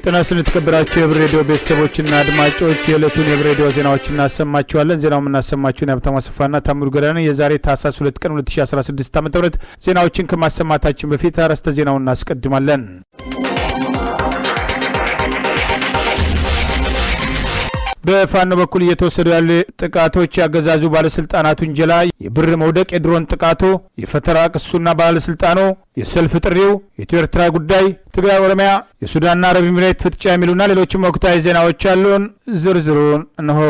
ጤና ስለተከበራችሁ የህብር ሬዲዮ ቤተሰቦችና አድማጮች የዕለቱን የህብር ሬዲዮ ዜናዎችን እናሰማችኋለን። ዜናውን እናሰማችሁን ሀብታሙ አሰፋና ታምሩ ገዳነ። የዛሬ ታህሳስ 2 ቀን 2016 ዓ.ም ዜናዎችን ከማሰማታችን በፊት አርዕስተ ዜናውን እናስቀድማለን። በፋኖ በኩል እየተወሰዱ ያሉ ጥቃቶች ያገዛዙ ባለስልጣናት ውንጀላ፣ የብር መውደቅ፣ የድሮን ጥቃቱ፣ የፈተራ ክሱና ባለስልጣኑ የሰልፍ ጥሪው፣ የኢትዮ ኤርትራ ጉዳይ፣ ትግራይ፣ ኦሮሚያ፣ የሱዳንና አረብ ኤሚሬት ፍጥጫ የሚሉና ሌሎችም ወቅታዊ ዜናዎች አሉን። ዝርዝሩን እንሆ።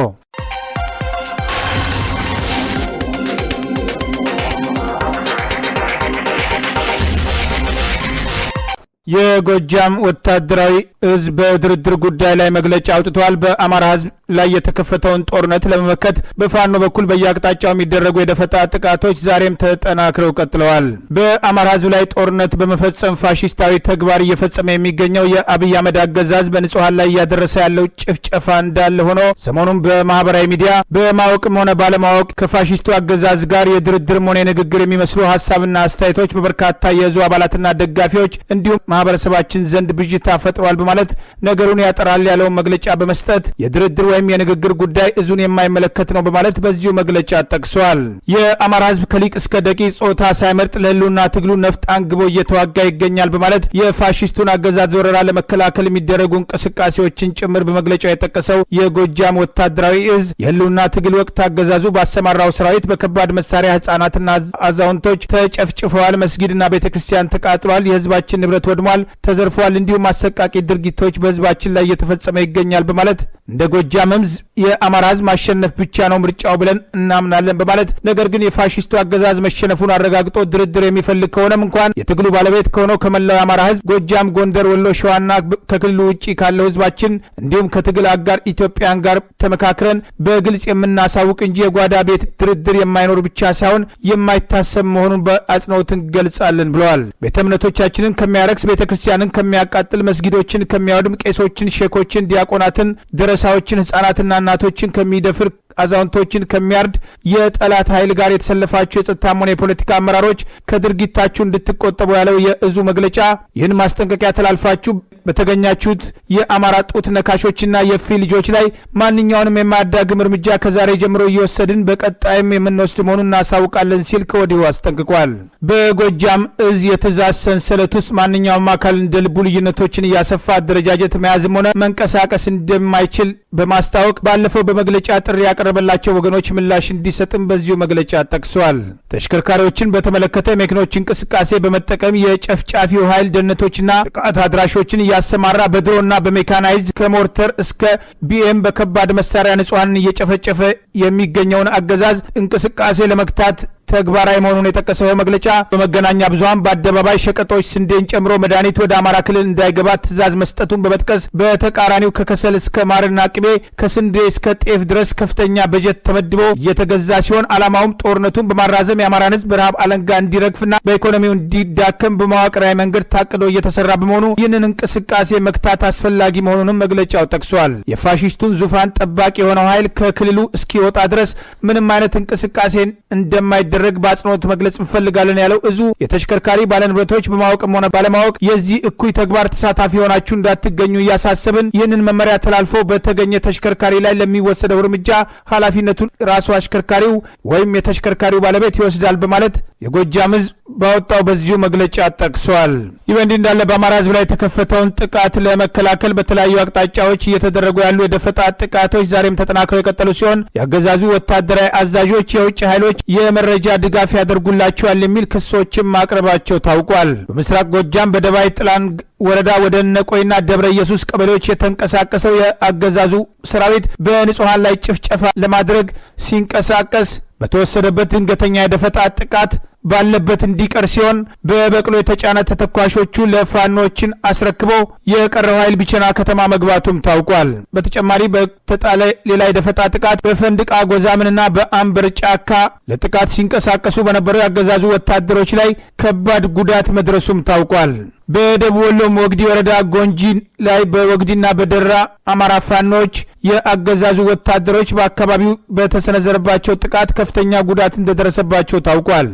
የጎጃም ወታደራዊ እዝ በድርድር ጉዳይ ላይ መግለጫ አውጥቷል። በአማራ ህዝብ ላይ የተከፈተውን ጦርነት ለመመከት በፋኖ በኩል በየአቅጣጫው የሚደረጉ የደፈጣ ጥቃቶች ዛሬም ተጠናክረው ቀጥለዋል። በአማራ ህዝብ ላይ ጦርነት በመፈጸም ፋሽስታዊ ተግባር እየፈጸመ የሚገኘው የአብይ አህመድ አገዛዝ በንጹሃን ላይ እያደረሰ ያለው ጭፍጨፋ እንዳለ ሆኖ ሰሞኑን በማህበራዊ ሚዲያ በማወቅም ሆነ ባለማወቅ ከፋሽስቱ አገዛዝ ጋር የድርድርም ሆነ የንግግር የሚመስሉ ሀሳብና አስተያየቶች በበርካታ የእዙ አባላትና ደጋፊዎች እንዲሁም ማህበረሰባችን ዘንድ ብዥታ ፈጥሯል በማለት ነገሩን ያጠራል ያለውን መግለጫ በመስጠት የድርድር ወይም የንግግር ጉዳይ እዙን የማይመለከት ነው በማለት በዚሁ መግለጫ ጠቅሷል። የአማራ ህዝብ ከሊቅ እስከ ደቂቅ ጾታ ሳይመርጥ ለህልውና ትግሉ ነፍጥ አንግቦ እየተዋጋ ይገኛል በማለት የፋሽስቱን አገዛዝ ወረራ ለመከላከል የሚደረጉ እንቅስቃሴዎችን ጭምር በመግለጫው የጠቀሰው የጎጃም ወታደራዊ እዝ የህልውና ትግል ወቅት አገዛዙ ባሰማራው ሰራዊት በከባድ መሳሪያ ህጻናትና አዛውንቶች ተጨፍጭፈዋል፣ መስጊድና ቤተክርስቲያን ተቃጥሏል፣ የህዝባችን ንብረት ወድሟል፣ ተዘርፏል፣ እንዲሁም አሰቃቂ ድርጊቶች በህዝባችን ላይ እየተፈጸመ ይገኛል በማለት እንደ ጎጃም ህዝብ የአማራ ህዝብ ማሸነፍ ብቻ ነው ምርጫው ብለን እናምናለን በማለት ነገር ግን የፋሽስቱ አገዛዝ መሸነፉን አረጋግጦ ድርድር የሚፈልግ ከሆነም እንኳን የትግሉ ባለቤት ከሆነው ከመላው የአማራ ህዝብ ጎጃም፣ ጎንደር፣ ወሎ፣ ሸዋና ከክልሉ ውጪ ካለው ህዝባችን እንዲሁም ከትግል አጋር ኢትዮጵያን ጋር ተመካክረን በግልጽ የምናሳውቅ እንጂ የጓዳ ቤት ድርድር የማይኖር ብቻ ሳይሆን የማይታሰብ መሆኑን በአጽንኦት እንገልጻለን ብለዋል። ቤተ እምነቶቻችንን ከሚያረክስ፣ ቤተክርስቲያንን ከሚያቃጥል፣ መስጊዶችን ከሚያወድም፣ ቄሶችን፣ ሼኮችን፣ ዲያቆናትን፣ ደረሳዎችን፣ ህጻናትና እናቶችን ከሚደፍር፣ አዛውንቶችን ከሚያርድ የጠላት ኃይል ጋር የተሰለፋችሁ የጸጥታም ሆነ የፖለቲካ አመራሮች ከድርጊታችሁ እንድትቆጠቡ ያለው የእዙ መግለጫ ይህን ማስጠንቀቂያ ተላልፋችሁ በተገኛችሁት የአማራ ጡት ነካሾችና የፊ ልጆች ላይ ማንኛውንም የማያዳግም እርምጃ ከዛሬ ጀምሮ እየወሰድን በቀጣይም የምንወስድ መሆኑን እናሳውቃለን ሲል ከወዲሁ አስጠንቅቋል። በጎጃም እዝ የትእዛዝ ሰንሰለት ውስጥ ማንኛውም አካል እንደ ልቡ ልዩነቶችን እያሰፋ አደረጃጀት መያዝም ሆነ መንቀሳቀስ እንደማይችል በማስታወቅ ባለፈው በመግለጫ ጥሪ ያቀረበላቸው ወገኖች ምላሽ እንዲሰጥም በዚሁ መግለጫ ጠቅሷል። ተሽከርካሪዎችን በተመለከተ የመኪኖች እንቅስቃሴ በመጠቀም የጨፍጫፊው ኃይል ደህንነቶችና ጥቃት አድራሾችን እያሰማራ በድሮና በሜካናይዝ ከሞርተር እስከ ቢኤም በከባድ መሳሪያ ንጹሃንን እየጨፈጨፈ የሚገኘውን አገዛዝ እንቅስቃሴ ለመግታት ተግባራዊ መሆኑን የጠቀሰው መግለጫ በመገናኛ ብዙሃን በአደባባይ ሸቀጦች ስንዴን ጨምሮ መድኃኒት ወደ አማራ ክልል እንዳይገባ ትእዛዝ መስጠቱን በመጥቀስ በተቃራኒው ከከሰል እስከ ማርና ቅቤ ከስንዴ እስከ ጤፍ ድረስ ከፍተኛ በጀት ተመድቦ እየተገዛ ሲሆን ዓላማውም ጦርነቱን በማራዘም የአማራን ህዝብ በረሃብ አለንጋ እንዲረግፍና በኢኮኖሚው እንዲዳከም በመዋቅራዊ መንገድ ታቅዶ እየተሰራ በመሆኑ ይህንን እንቅስቃሴ መክታት አስፈላጊ መሆኑንም መግለጫው ጠቅሷል። የፋሽስቱን ዙፋን ጠባቂ የሆነው ኃይል ከክልሉ እስኪወጣ ድረስ ምንም አይነት እንቅስቃሴ እንደማይደረግ በአጽንኦት መግለጽ እንፈልጋለን ያለው እዙ የተሽከርካሪ ባለንብረቶች በማወቅም ሆነ ባለማወቅ የዚህ እኩይ ተግባር ተሳታፊ ሆናችሁ እንዳትገኙ እያሳሰብን ይህንን መመሪያ ተላልፎ በተገኘ ተሽከርካሪ ላይ ለሚወሰደው እርምጃ ኃላፊነቱን ራሱ አሽከርካሪው ወይም የተሽከርካሪው ባለቤት ይወስዳል በማለት የጎጃም ህዝብ ባወጣው በዚሁ መግለጫ ጠቅሷል። ይህ በእንዲህ እንዳለ በአማራ ህዝብ ላይ የተከፈተውን ጥቃት ለመከላከል በተለያዩ አቅጣጫዎች እየተደረጉ ያሉ የደፈጣ ጥቃቶች ዛሬም ተጠናክረው የቀጠሉ ሲሆን የአገዛዙ ወታደራዊ አዛዦች የውጭ ኃይሎች የመረጃ ድጋፍ ያደርጉላቸዋል የሚል ክሶችም ማቅረባቸው ታውቋል። በምስራቅ ጎጃም በደባይ ጥላን ወረዳ ወደ ነቆይና ደብረ ኢየሱስ ቀበሌዎች የተንቀሳቀሰው የአገዛዙ ሰራዊት በንጹሃን ላይ ጭፍጨፋ ለማድረግ ሲንቀሳቀስ በተወሰደበት ድንገተኛ የደፈጣ ጥቃት ባለበት እንዲቀር ሲሆን በበቅሎ የተጫነ ተተኳሾቹ ለፋኖችን አስረክበው የቀረው ኃይል ቢቸና ከተማ መግባቱም ታውቋል። በተጨማሪ በተጣለ ሌላ የደፈጣ ጥቃት በፈንድቃ ጎዛምንና በአምበር ጫካ ለጥቃት ሲንቀሳቀሱ በነበሩ የአገዛዙ ወታደሮች ላይ ከባድ ጉዳት መድረሱም ታውቋል። በደቡብ ወሎም ወግዲ ወረዳ ጎንጂ ላይ በወግዲና በደራ አማራ ፋኖች የአገዛዙ ወታደሮች በአካባቢው በተሰነዘረባቸው ጥቃት ከፍተኛ ጉዳት እንደደረሰባቸው ታውቋል።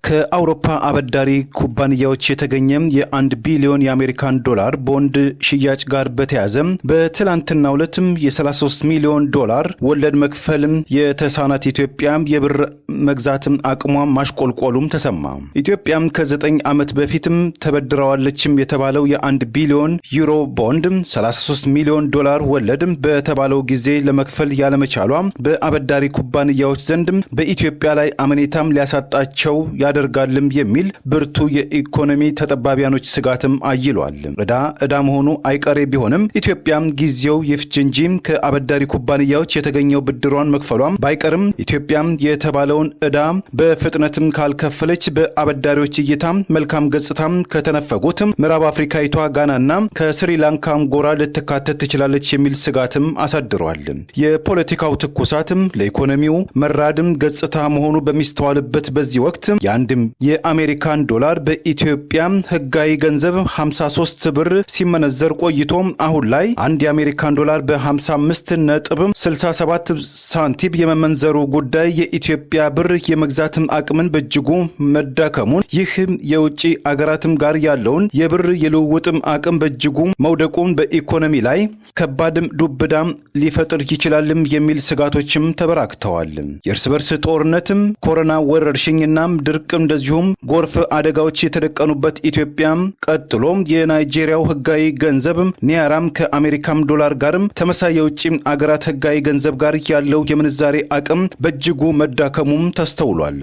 ከአውሮፓ አበዳሪ ኩባንያዎች የተገኘ የ1 ቢሊዮን የአሜሪካን ዶላር ቦንድ ሽያጭ ጋር በተያያዘ በትላንትናው ዕለትም የ33 ሚሊዮን ዶላር ወለድ መክፈልም የተሳናት ኢትዮጵያ የብር መግዛት አቅሟ ማሽቆልቆሉም ተሰማ። ኢትዮጵያም ከ9 ዓመት በፊትም ተበድረዋለችም የተባለው የ1 ቢሊዮን ዩሮ ቦንድ 33 ሚሊዮን ዶላር ወለድ በተባለው ጊዜ ለመክፈል ያለመቻሏ በአበዳሪ ኩባንያዎች ዘንድ በኢትዮጵያ ላይ አመኔታም ሊያሳጣቸው ያደርጋልም የሚል ብርቱ የኢኮኖሚ ተጠባቢያኖች ስጋትም አይሏል። ዕዳ መሆኑ አይቀሬ ቢሆንም ኢትዮጵያም ጊዜው ይፍጅ እንጂ ከአበዳሪ ኩባንያዎች የተገኘው ብድሯን መክፈሏም ባይቀርም ኢትዮጵያም የተባለውን ዕዳ በፍጥነትም ካልከፈለች በአበዳሪዎች እይታ መልካም ገጽታም ከተነፈጉት ምዕራብ አፍሪካዊቷ ጋናና ከስሪላንካም ጎራ ልትካተት ትችላለች የሚል ስጋትም አሳድሯል። የፖለቲካው ትኩሳትም ለኢኮኖሚው መራድም ገጽታ መሆኑ በሚስተዋልበት በዚህ ወቅት የአሜሪካን ዶላር በኢትዮጵያ ህጋዊ ገንዘብ 53 ብር ሲመነዘር ቆይቶ አሁን ላይ አንድ የአሜሪካን ዶላር በ55.67 ሳንቲም የመመንዘሩ ጉዳይ የኢትዮጵያ ብር የመግዛት አቅምን በእጅጉ መዳከሙን ይህ የውጭ አገራትም ጋር ያለውን የብር የልውውጥ አቅም በእጅጉ መውደቁን በኢኮኖሚ ላይ ከባድም ዱብዳም ሊፈጥር ይችላልም የሚል ስጋቶችም ተበራክተዋል። የእርስ በርስ ጦርነትም ኮሮና ወረርሽኝና ድርቅ እንደዚሁም ጎርፍ አደጋዎች የተደቀኑበት ኢትዮጵያም ቀጥሎም የናይጄሪያው ህጋዊ ገንዘብ ኒያራም ከአሜሪካም ዶላር ጋርም ተመሳሳይ የውጭ አገራት ህጋዊ ገንዘብ ጋር ያለው የምንዛሬ አቅም በእጅጉ መዳከሙም ተስተውሏል።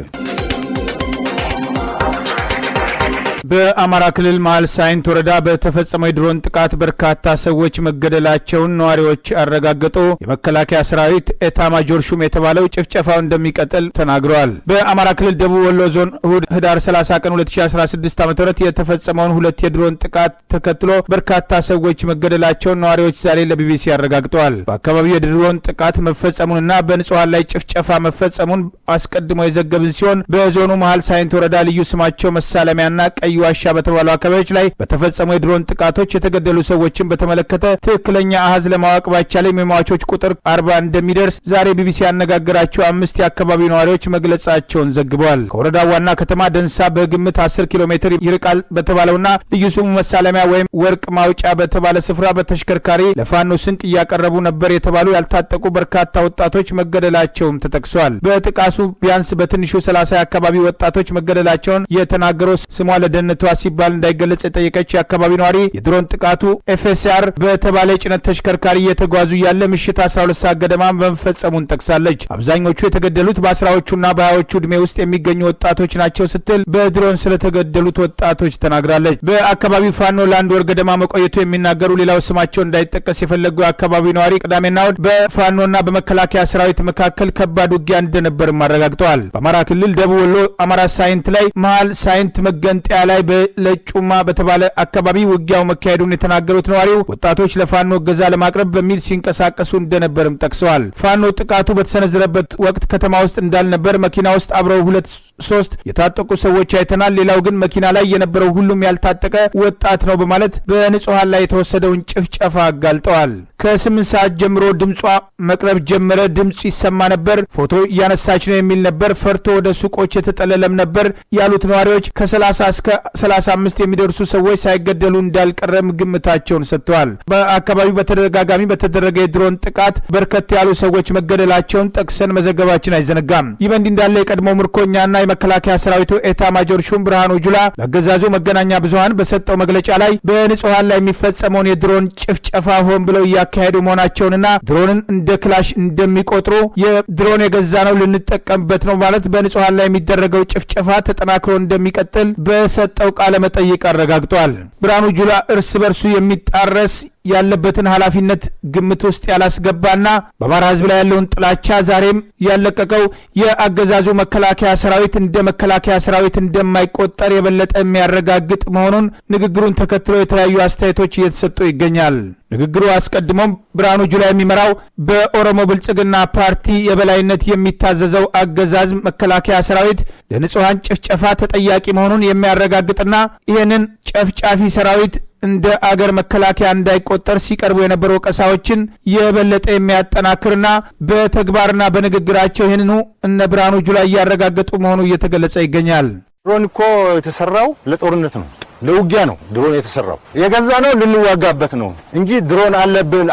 በአማራ ክልል መሃል ሳይንት ወረዳ በተፈጸመው የድሮን ጥቃት በርካታ ሰዎች መገደላቸውን ነዋሪዎች አረጋገጡ። የመከላከያ ሰራዊት ኤታማጆር ሹም የተባለው ጭፍጨፋው እንደሚቀጥል ተናግረዋል። በአማራ ክልል ደቡብ ወሎ ዞን እሁድ ህዳር 30 ቀን 2016 ዓ.ም የተፈጸመውን 2 የድሮን ጥቃት ተከትሎ በርካታ ሰዎች መገደላቸውን ነዋሪዎች ዛሬ ለቢቢሲ አረጋግጠዋል። በአካባቢው የድሮን ጥቃት መፈጸሙንና በንጹሃን ላይ ጭፍጨፋ መፈጸሙን አስቀድሞ የዘገብን ሲሆን በዞኑ መሃል ሳይንት ወረዳ ልዩ ስማቸው መሳለሚያና ቀይ ዋሻ በተባሉ አካባቢዎች ላይ በተፈጸሙ የድሮን ጥቃቶች የተገደሉ ሰዎችን በተመለከተ ትክክለኛ አሃዝ ለማወቅ ባይቻልም የሟቾች ቁጥር 40 እንደሚደርስ ዛሬ ቢቢሲ ያነጋገራቸው 5 የአካባቢው ነዋሪዎች መግለጻቸውን ዘግበዋል። ከወረዳው ዋና ከተማ ደንሳ በግምት 10 ኪሎ ሜትር ይርቃል በተባለውና ልዩ ስሙ መሳለሚያ ወይም ወርቅ ማውጫ በተባለ ስፍራ በተሽከርካሪ ለፋኖ ስንቅ እያቀረቡ ነበር የተባሉ ያልታጠቁ በርካታ ወጣቶች መገደላቸውም ተጠቅሷል። በጥቃቱ ቢያንስ በትንሹ 30 የአካባቢ ወጣቶች መገደላቸውን የተናገረው ስሟ ለደህንነቷ ሲባል እንዳይገለጽ የጠየቀች የአካባቢ ነዋሪ የድሮን ጥቃቱ ኤፍኤስአር በተባለ ጭነት ተሽከርካሪ እየተጓዙ ያለ ምሽት 12 ሰዓት ገደማ መፈጸሙን ጠቅሳለች። አብዛኞቹ የተገደሉት በ10ዎቹና በ20ዎቹ ዕድሜ ውስጥ የሚገኙ ወጣቶች ናቸው ስትል በድሮን ስለተገደሉት ወጣቶች ተናግራለች። በአካባቢው ፋኖ ለአንድ ወር ገደማ መቆየቱ የሚናገሩ ሌላው ስማቸው እንዳይጠቀስ የፈለጉ የአካባቢው ነዋሪ ቅዳሜና እሁድ በፋኖና በመከላከያ ሰራዊት መካከል ከባድ ውጊያ እንደነበርም አረጋግጠዋል። በአማራ ክልል ደቡብ ወሎ አማራ ሳይንት ላይ መሃል ሳይንት መገንጠያ ላይ በለጩማ በተባለ አካባቢ ውጊያው መካሄዱን የተናገሩት ነዋሪው ወጣቶች ለፋኖ እገዛ ለማቅረብ በሚል ሲንቀሳቀሱ እንደነበርም ጠቅሰዋል። ፋኖ ጥቃቱ በተሰነዘረበት ወቅት ከተማ ውስጥ እንዳልነበር መኪና ውስጥ አብረው 2-3 የታጠቁ ሰዎች አይተናል። ሌላው ግን መኪና ላይ የነበረው ሁሉም ያልታጠቀ ወጣት ነው በማለት በንጹሃን ላይ የተወሰደውን ጭፍጨፋ አጋልጠዋል። ከ8 ሰዓት ጀምሮ ድምጿ መቅረብ ጀመረ። ድምጽ ይሰማ ነበር። ፎቶ እያነሳች ነው የሚል ነበር። ፈርቶ ወደ ሱቆች የተጠለለም ነበር ያሉት ነዋሪዎች ከ30 እስከ 35 የሚደርሱ ሰዎች ሳይገደሉ እንዳልቀረም ግምታቸውን ሰጥተዋል። በአካባቢው በተደጋጋሚ በተደረገ የድሮን ጥቃት በርከት ያሉ ሰዎች መገደላቸውን ጠቅሰን መዘገባችን አይዘነጋም። ይህ በእንዲህ እንዳለ የቀድሞ ምርኮኛና የመከላከያ ሰራዊቱ ኤታ ማጆር ሹም ብርሃኑ ጁላ ለአገዛዙ መገናኛ ብዙሃን በሰጠው መግለጫ ላይ በንጹሃን ላይ የሚፈጸመውን የድሮን ጭፍጨፋ ሆን ብለው እያካሄዱ መሆናቸውንና ድሮንን እንደ ክላሽ እንደሚቆጥሩ የድሮን የገዛ ነው ልንጠቀምበት ነው ማለት በንጹሃን ላይ የሚደረገው ጭፍጨፋ ተጠናክሮ እንደሚቀጥል በሰጠው ቃለ መጠይቅ አረጋግጧል። ብርሃኑ ጁላ እርስ በርሱ የሚጣረስ ያለበትን ኃላፊነት ግምት ውስጥ ያላስገባና በአማራ ሕዝብ ላይ ያለውን ጥላቻ ዛሬም ያለቀቀው የአገዛዙ መከላከያ ሰራዊት እንደ መከላከያ ሰራዊት እንደማይቆጠር የበለጠ የሚያረጋግጥ መሆኑን ንግግሩን ተከትሎ የተለያዩ አስተያየቶች እየተሰጡ ይገኛል። ንግግሩ አስቀድሞም ብርሃኑ ጁላ የሚመራው በኦሮሞ ብልጽግና ፓርቲ የበላይነት የሚታዘዘው አገዛዝ መከላከያ ሰራዊት ለንጹሃን ጭፍጨፋ ተጠያቂ መሆኑን የሚያረጋግጥና ይህንን ጨፍጫፊ ሰራዊት እንደ አገር መከላከያ እንዳይቆጠር ሲቀርቡ የነበሩ ወቀሳዎችን የበለጠ የሚያጠናክርና በተግባርና በንግግራቸው ይህንኑ እነ ብርሃኑ ጁላ እያረጋገጡ መሆኑ እየተገለጸ ይገኛል። ድሮን እኮ የተሰራው ለጦርነት ነው፣ ለውጊያ ነው። ድሮን የተሰራው የገዛ ነው ልንዋጋበት ነው እንጂ ድሮን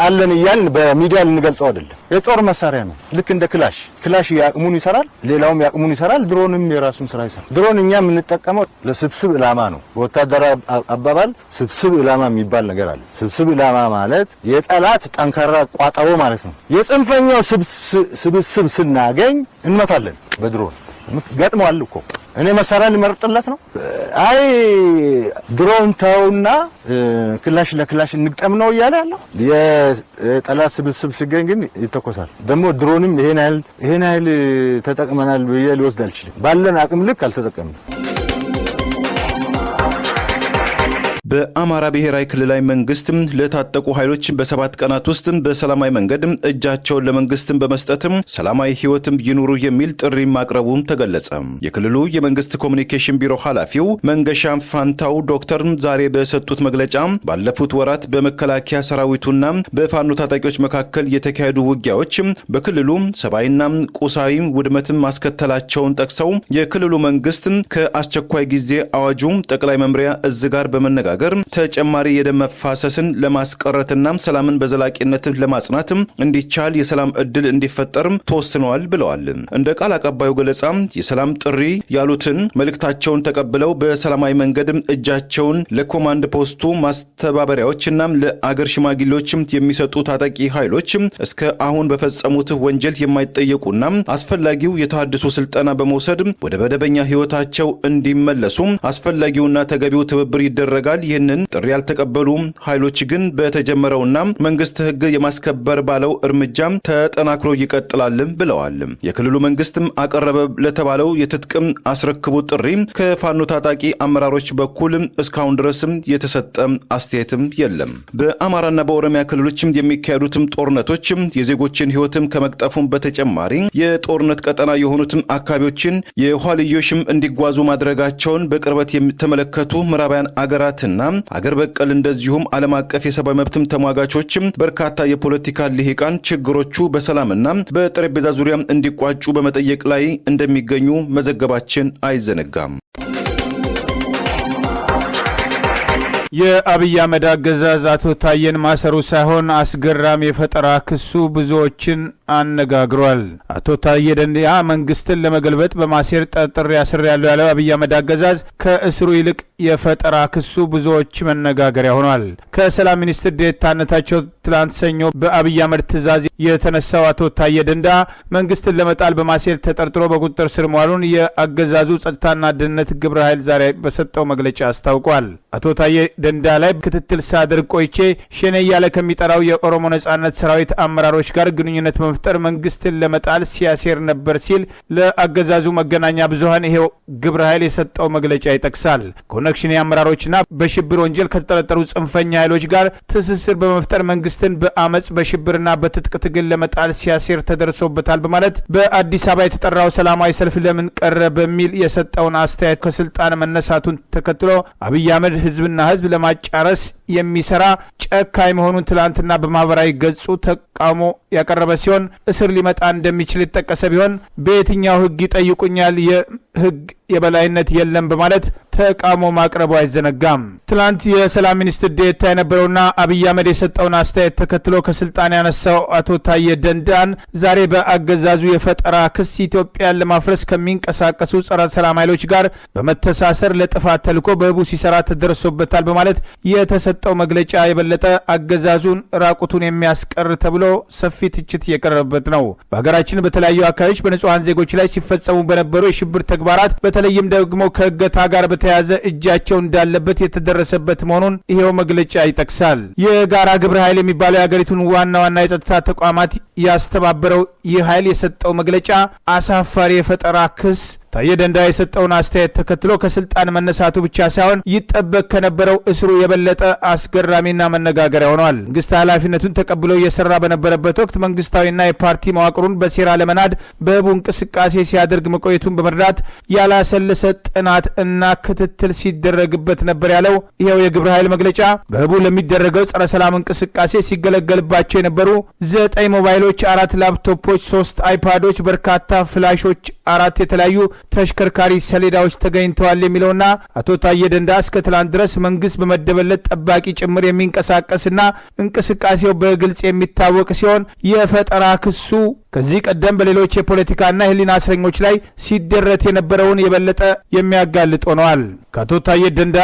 አለን እያልን በሚዲያ ልንገልጸው አይደለም። የጦር መሳሪያ ነው። ልክ እንደ ክላሽ ያቅሙን ይሰራል፣ ሌላውም ያቅሙን ይሰራል፣ ድሮንም የራሱን ስራ ይሰራል። ድሮን እኛ የምንጠቀመው ለስብስብ ኢላማ ነው። በወታደራዊ አባባል ስብስብ ኢላማ የሚባል ነገር አለ። ስብስብ ኢላማ ማለት የጠላት ጠንካራ ቋጠሮ ማለት ነው። የጽንፈኛው ስብስብ ስናገኝ እንመታለን በድሮን። ገጥመዋል እኮ እኔ መሳሪያ ሊመርጥለት ነው። አይ ድሮን ተውና ክላሽ ለክላሽ እንግጠም ነው እያለ ያለው። የጠላት ስብስብ ሲገኝ ግን ይተኮሳል። ደግሞ ድሮንም ይሄን ኃይል ተጠቅመናል ብዬ ሊወስድ አልችልም። ባለን አቅም ልክ አልተጠቀምንም። በአማራ ብሔራዊ ክልላዊ መንግስት ለታጠቁ ኃይሎች በ7 ቀናት ውስጥ በሰላማዊ መንገድ እጃቸውን ለመንግስት በመስጠት ሰላማዊ ህይወት ይኑሩ የሚል ጥሪ ማቅረቡም ተገለጸ። የክልሉ የመንግስት ኮሚኒኬሽን ቢሮ ኃላፊው መንገሻ ፋንታው ዶክተር ዛሬ በሰጡት መግለጫ ባለፉት ወራት በመከላከያ ሰራዊቱና በፋኖ ታጣቂዎች መካከል የተካሄዱ ውጊያዎች በክልሉ ሰብአዊና ቁሳዊ ውድመት ማስከተላቸውን ጠቅሰው የክልሉ መንግስት ከአስቸኳይ ጊዜ አዋጁ ጠቅላይ መምሪያ እዝ ጋር በመነጋገር ተጨማሪ የደም መፋሰስን ለማስቀረትና ሰላምን በዘላቂነት ለማጽናት እንዲቻል የሰላም እድል እንዲፈጠር ተወስኗል ብለዋል። እንደ ቃል አቀባዩ ገለጻ የሰላም ጥሪ ያሉትን መልእክታቸውን ተቀብለው በሰላማዊ መንገድ እጃቸውን ለኮማንድ ፖስቱ ማስተባበሪያዎችና ለአገር ሽማግሌዎች የሚሰጡ ታጣቂ ኃይሎች እስከ አሁን በፈጸሙት ወንጀል የማይጠየቁና አስፈላጊው የተሃድሶ ስልጠና በመውሰድ ወደ መደበኛ ህይወታቸው እንዲመለሱ አስፈላጊውና ተገቢው ትብብር ይደረጋል። ይህንን ጥሪ ያልተቀበሉ ኃይሎች ግን በተጀመረውና መንግስት ህግ የማስከበር ባለው እርምጃ ተጠናክሮ ይቀጥላል ብለዋል። የክልሉ መንግስትም አቀረበ ለተባለው የትጥቅ አስረክቡ ጥሪ ከፋኖ ታጣቂ አመራሮች በኩል እስካሁን ድረስ የተሰጠ አስተያየትም የለም። በአማራና በኦሮሚያ ክልሎች የሚካሄዱት ጦርነቶች የዜጎችን ህይወትም ከመቅጠፉም በተጨማሪ የጦርነት ቀጠና የሆኑት አካባቢዎችን የኋልዮሽም እንዲጓዙ ማድረጋቸውን በቅርበት የተመለከቱ ምዕራባውያን አገራትና አገር በቀል እንደዚሁም ዓለም አቀፍ የሰብአዊ መብትም ተሟጋቾችም በርካታ የፖለቲካ ልሂቃን ችግሮቹ በሰላምና በጠረጴዛ ዙሪያ እንዲቋጩ በመጠየቅ ላይ እንደሚገኙ መዘገባችን አይዘነጋም። የአብይ አህመድ አገዛዝ አቶ ታዬን ማሰሩ ሳይሆን አስገራሚ የፈጠራ ክሱ ብዙዎችን አነጋግሯል። አቶ ታዬ ደንደዓ መንግስትን ለመገልበጥ በማሴር ጠርጥሬ አስሬያለሁ ያለው አብይ አህመድ አገዛዝ ከእስሩ ይልቅ የፈጠራ ክሱ ብዙዎች መነጋገሪያ ሆኗል። ከሰላም ሚኒስትር ዴኤታነታቸው ትላንት ሰኞ በአብይ አህመድ ትዕዛዝ የተነሳው አቶ ታዬ ደንደዓ መንግስትን ለመጣል በማሴር ተጠርጥሮ በቁጥጥር ስር መዋሉን የአገዛዙ ጸጥታና ደህንነት ግብረ ኃይል ዛሬ በሰጠው መግለጫ አስታውቋል። አቶ ታዬ ደንደዓ ላይ ክትትል ሳደርግ ቆይቼ ሸኔ እያለ ከሚጠራው የኦሮሞ ነጻነት ሰራዊት አመራሮች ጋር ግንኙነት በመፍጠር መንግስትን ለመጣል ሲያሴር ነበር ሲል ለአገዛዙ መገናኛ ብዙሃን ይሄው ግብረ ኃይል የሰጠው መግለጫ ይጠቅሳል። ኮኔክሽን አመራሮችና በሽብር ወንጀል ከተጠረጠሩ ጽንፈኛ ኃይሎች ጋር ትስስር በመፍጠር መንግስትን በአመጽ በሽብርና በትጥቅ ትግል ለመጣል ሲያሴር ተደርሶበታል በማለት በአዲስ አበባ የተጠራው ሰላማዊ ሰልፍ ለምን ቀረ በሚል የሰጠውን አስተያየት ከስልጣን መነሳቱን ተከትሎ አብይ አህመድ ህዝብና ህዝብ ለማጫረስ የሚሰራ ጨካኝ መሆኑን ትላንትና በማህበራዊ ገጹ ተቃውሞ ያቀረበ ሲሆን እስር ሊመጣ እንደሚችል የተጠቀሰ ቢሆን በየትኛው ህግ ይጠይቁኛል፣ የህግ የበላይነት የለም በማለት ተቃውሞ ማቅረቡ አይዘነጋም። ትላንት የሰላም ሚኒስትር ዴኤታ የነበረውና አብይ አህመድ የሰጠውን አስተያየት ተከትሎ ከስልጣን ያነሳው አቶ ታዬ ደንደዓን ዛሬ በአገዛዙ የፈጠራ ክስ ኢትዮጵያን ለማፍረስ ከሚንቀሳቀሱ ጸረ ሰላም ኃይሎች ጋር በመተሳሰር ለጥፋት ተልዕኮ በህቡ ሲሰራ ተደርሶበታል በማለት የተሰጠው መግለጫ የበለጠ አገዛዙን ራቁቱን የሚያስቀር ተብሎ ሰፊ ትችት እየቀረበበት ነው። በሀገራችን በተለያዩ አካባቢዎች በንጹሐን ዜጎች ላይ ሲፈጸሙ በነበሩ የሽብር ተግባራት በተለይም ደግሞ ከእገታ ጋር በተያያዘ እጃቸው እንዳለበት የተደረሰበት መሆኑን ይሄው መግለጫ ይጠቅሳል። የጋራ ግብረ ኃይል የሚባለው የሀገሪቱን ዋና ዋና የጸጥታ ተቋማት ያስተባበረው ይህ ኃይል የሰጠው መግለጫ አሳፋሪ የፈጠራ ክስ ታዬ ደንደዓ የሰጠውን አስተያየት ተከትሎ ከስልጣን መነሳቱ ብቻ ሳይሆን ይጠበቅ ከነበረው እስሩ የበለጠ አስገራሚና መነጋገሪያ ሆኗል። መንግስት ኃላፊነቱን ተቀብሎ እየሰራ በነበረበት ወቅት መንግስታዊና የፓርቲ መዋቅሩን በሴራ ለመናድ በህቡ እንቅስቃሴ ሲያደርግ መቆየቱን በመርዳት ያላሰለሰ ጥናት እና ክትትል ሲደረግበት ነበር ያለው ይኸው የግብረ ኃይል መግለጫ በህቡ ለሚደረገው ጸረ ሰላም እንቅስቃሴ ሲገለገልባቸው የነበሩ 9 ሞባይሎች፣ 4 ላፕቶፖች፣ 3 አይፓዶች፣ በርካታ ፍላሾች፣ 4 የተለያዩ ተሽከርካሪ ሰሌዳዎች ተገኝተዋል የሚለውና አቶ ታዬ ደንዳ እስከ ትላንት ድረስ መንግስት በመደበለት ጠባቂ ጭምር የሚንቀሳቀስና እንቅስቃሴው በግልጽ የሚታወቅ ሲሆን የፈጠራ ክሱ ከዚህ ቀደም በሌሎች የፖለቲካና የህሊና እስረኞች ላይ ሲደረት የነበረውን የበለጠ የሚያጋልጥ ሆነዋል። ከአቶ ታዬ ደንዳ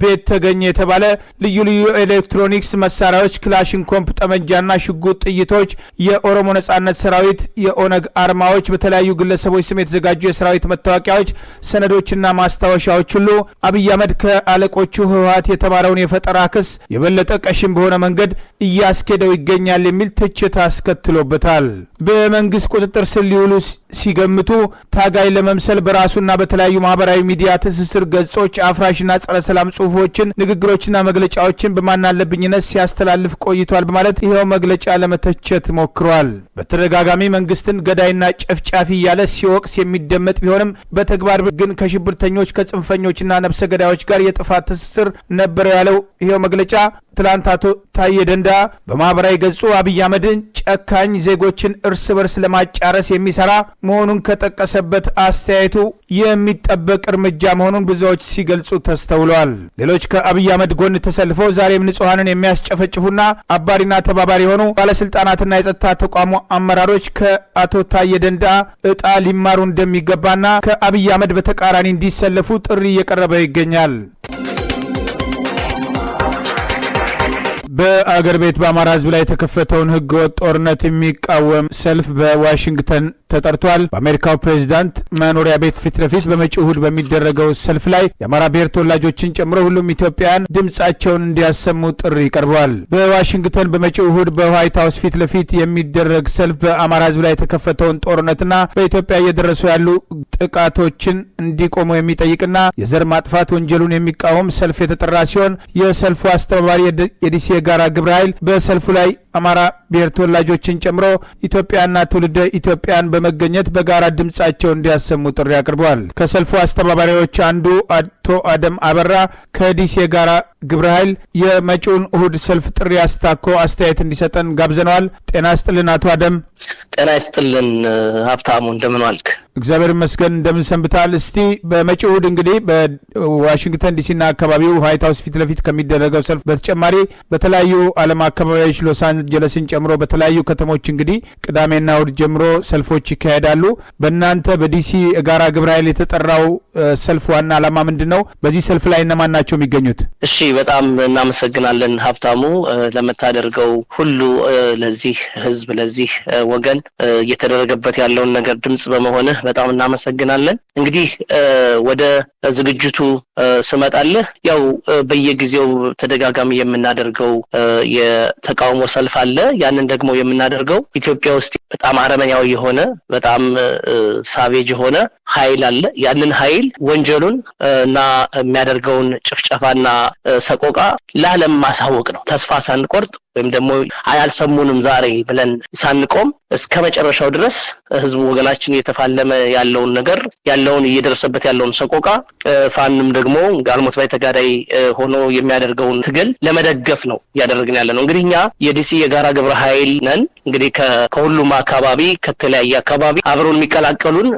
ቤት ተገኘ የተባለ ልዩ ልዩ ኤሌክትሮኒክስ መሳሪያዎች፣ ክላሽንኮቭ ጠመንጃና ሽጉጥ ጥይቶች፣ የኦሮሞ ነጻነት ሰራዊት የኦነግ አርማዎች፣ በተለያዩ ግለሰቦች ስም የተዘጋጁ የሰራዊት መታወቂያዎች፣ ሰነዶችና ማስታወሻዎች ሁሉ አብይ አህመድ ከአለቆቹ ህወሓት የተባለውን የፈጠራ ክስ የበለጠ ቀሽም በሆነ መንገድ እያስኬደው ይገኛል የሚል ትችት አስከትሎበታል። በመንግስት ቁጥጥር ስር ሊውሉ ሲገምቱ ታጋይ ለመምሰል በራሱና በተለያዩ ማህበራዊ ሚዲያ ትስስር ገጾች አፍራሽና ጸረ ሰላም ጽሁፎችን፣ ንግግሮችና መግለጫዎችን በማናለብኝነት ሲያስተላልፍ ቆይቷል በማለት ይሄው መግለጫ ለመተቸት ሞክሯል። በተደጋጋሚ መንግስትን ገዳይና ጨፍጫፊ እያለ ሲወቅስ የሚደመጥ ቢሆንም በተግባር ግን ከሽብርተኞች ከጽንፈኞችና ነፍሰ ገዳዮች ጋር የጥፋት ትስስር ነበረው ያለው ይሄው መግለጫ ትላንት አቶ ታዬ ደንዳ በማህበራዊ ገጹ አብይ አህመድን ጨካኝ ዜጎችን እርስ በርስ ለማጫረስ የሚሰራ መሆኑን ከጠቀሰበት አስተያየቱ የሚጠበቅ እርምጃ መሆኑን ብዙዎች ሲገልጹ ተስተውሏል። ሌሎች ከአብይ አህመድ ጎን ተሰልፈው ዛሬም ንጹሐንን የሚያስጨፈጭፉና አባሪና ተባባሪ የሆኑ ባለስልጣናትና የጸጥታ ተቋሙ አመራሮች ከአቶ ታዬ ደንዳ እጣ ሊማሩ እንደሚገባና ከአብይ አህመድ በተቃራኒ እንዲሰለፉ ጥሪ እየቀረበ ይገኛል። በአገር ቤት በአማራ ህዝብ ላይ የተከፈተውን ህገወጥ ጦርነት የሚቃወም ሰልፍ በዋሽንግተን ተጠርቷል። በአሜሪካው ፕሬዚዳንት መኖሪያ ቤት ፊት ለፊት በመጪው እሁድ በሚደረገው ሰልፍ ላይ የአማራ ብሔር ተወላጆችን ጨምሮ ሁሉም ኢትዮጵያውያን ድምጻቸውን እንዲያሰሙ ጥሪ ቀርበዋል። በዋሽንግተን በመጪው እሁድ በዋይት ሀውስ ፊት ለፊት የሚደረግ ሰልፍ በአማራ ህዝብ ላይ የተከፈተውን ጦርነትና በኢትዮጵያ እየደረሱ ያሉ ጥቃቶችን እንዲቆሙ የሚጠይቅና የዘር ማጥፋት ወንጀሉን የሚቃወም ሰልፍ የተጠራ ሲሆን የሰልፉ አስተባባሪ የዲሲ የጋራ ግብረ ኃይል በሰልፉ ላይ አማራ ብሔር ተወላጆችን ጨምሮ ኢትዮጵያና ትውልደ ኢትዮጵያን በመገኘት በጋራ ድምጻቸው እንዲያሰሙ ጥሪ አቅርበዋል። ከሰልፉ አስተባባሪዎች አንዱ አቶ አደም አበራ ከዲሲ የጋራ ግብረ ኃይል የመጪውን እሁድ ሰልፍ ጥሪ አስታኮ አስተያየት እንዲሰጠን ጋብዘነዋል። ጤና ይስጥልን አቶ አደም። ጤና ይስጥልን ሀብታሙ፣ እንደምን ዋልክ? እግዚአብሔር ይመስገን። እንደምን ሰንብታል? እስቲ በመጪው እሁድ እንግዲህ በዋሽንግተን ዲሲና አካባቢው ዋይት ሀውስ ፊት ለፊት ከሚደረገው ሰልፍ በተጨማሪ በተለያዩ ዓለም አካባቢዎች ሎስ አንጀለስን ጨምሮ በተለያዩ ከተሞች እንግዲህ ቅዳሜና እሁድ ጀምሮ ሰልፎች ይካሄዳሉ። በእናንተ በዲሲ የጋራ ግብረ ኃይል የተጠራው ሰልፍ ዋና ዓላማ ምንድን ነው? በዚህ ሰልፍ ላይ እነማን ናቸው የሚገኙት? እሺ፣ በጣም እናመሰግናለን ሀብታሙ ለምታደርገው ሁሉ ለዚህ ህዝብ ለዚህ ወገን እየተደረገበት ያለውን ነገር ድምጽ በመሆንህ በጣም እናመሰግናለን። እንግዲህ ወደ ዝግጅቱ ስመጣለህ ያው በየጊዜው ተደጋጋሚ የምናደርገው የተቃውሞ ሰልፍ አለ። ያንን ደግሞ የምናደርገው ኢትዮጵያ ውስጥ በጣም አረመኔያዊ የሆነ በጣም ሳቬጅ የሆነ ኃይል አለ። ያንን ኃይል ወንጀሉን እና የሚያደርገውን ጭፍጨፋና ሰቆቃ ለዓለም ማሳወቅ ነው። ተስፋ ሳንቆርጥ ወይም ደግሞ አያልሰሙንም ዛሬ ብለን ሳንቆም እስከ መጨረሻው ድረስ ህዝቡ ወገናችን እየተፋለመ ያለውን ነገር ያለውን እየደረሰበት ያለውን ሰቆቃ ፋንም ደግሞ ጋልሞት ባይ ተጋዳይ ሆኖ የሚያደርገውን ትግል ለመደገፍ ነው ያደረግን ያለነው። እንግዲህ እኛ የዲሲ የጋራ ግብረ ኃይል ነን። እንግዲህ ከሁሉም አካባቢ ከተለያየ አካባቢ አብረውን የሚቀላቀሉን